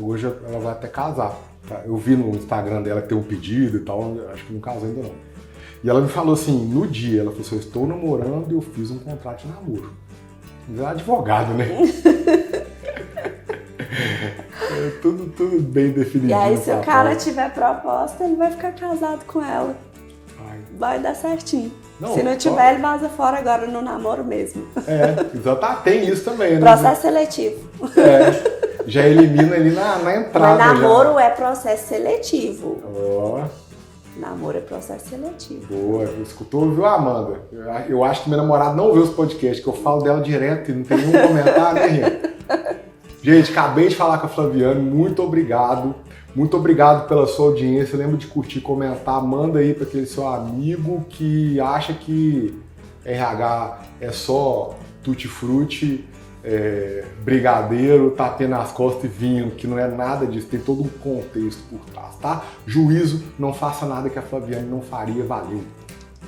Hoje ela vai até casar. Eu vi no Instagram dela que tem um pedido e tal, acho que não casou ainda não. E ela me falou assim, no dia, ela falou assim, eu estou namorando e eu fiz um contrato de namoro. Mas é advogado, né? Tudo bem definido. E aí, se o cara tiver proposta, ele vai ficar casado com ela. Vai dar certinho. Se não tiver, ele vaza fora agora no namoro mesmo. Exatamente. Tem isso também, né? Processo seletivo. Já elimina ali na entrada. Mas namoro é processo seletivo. Namoro é processo seletivo. Boa, escutou, viu, Amanda? Eu acho que meu namorado não vê os podcasts, que eu falo dela direto e não tem nenhum comentário, né, gente? Gente, acabei de falar com a Flaviane, muito obrigado. Muito obrigado pela sua audiência. Lembra de curtir, comentar, manda aí para aquele seu amigo que acha que RH é só tutti-frutti, brigadeiro, tapinha nas costas e vinho, que não é nada disso, tem todo um contexto por trás, tá? Juízo, não faça nada que a Flaviane não faria, valeu!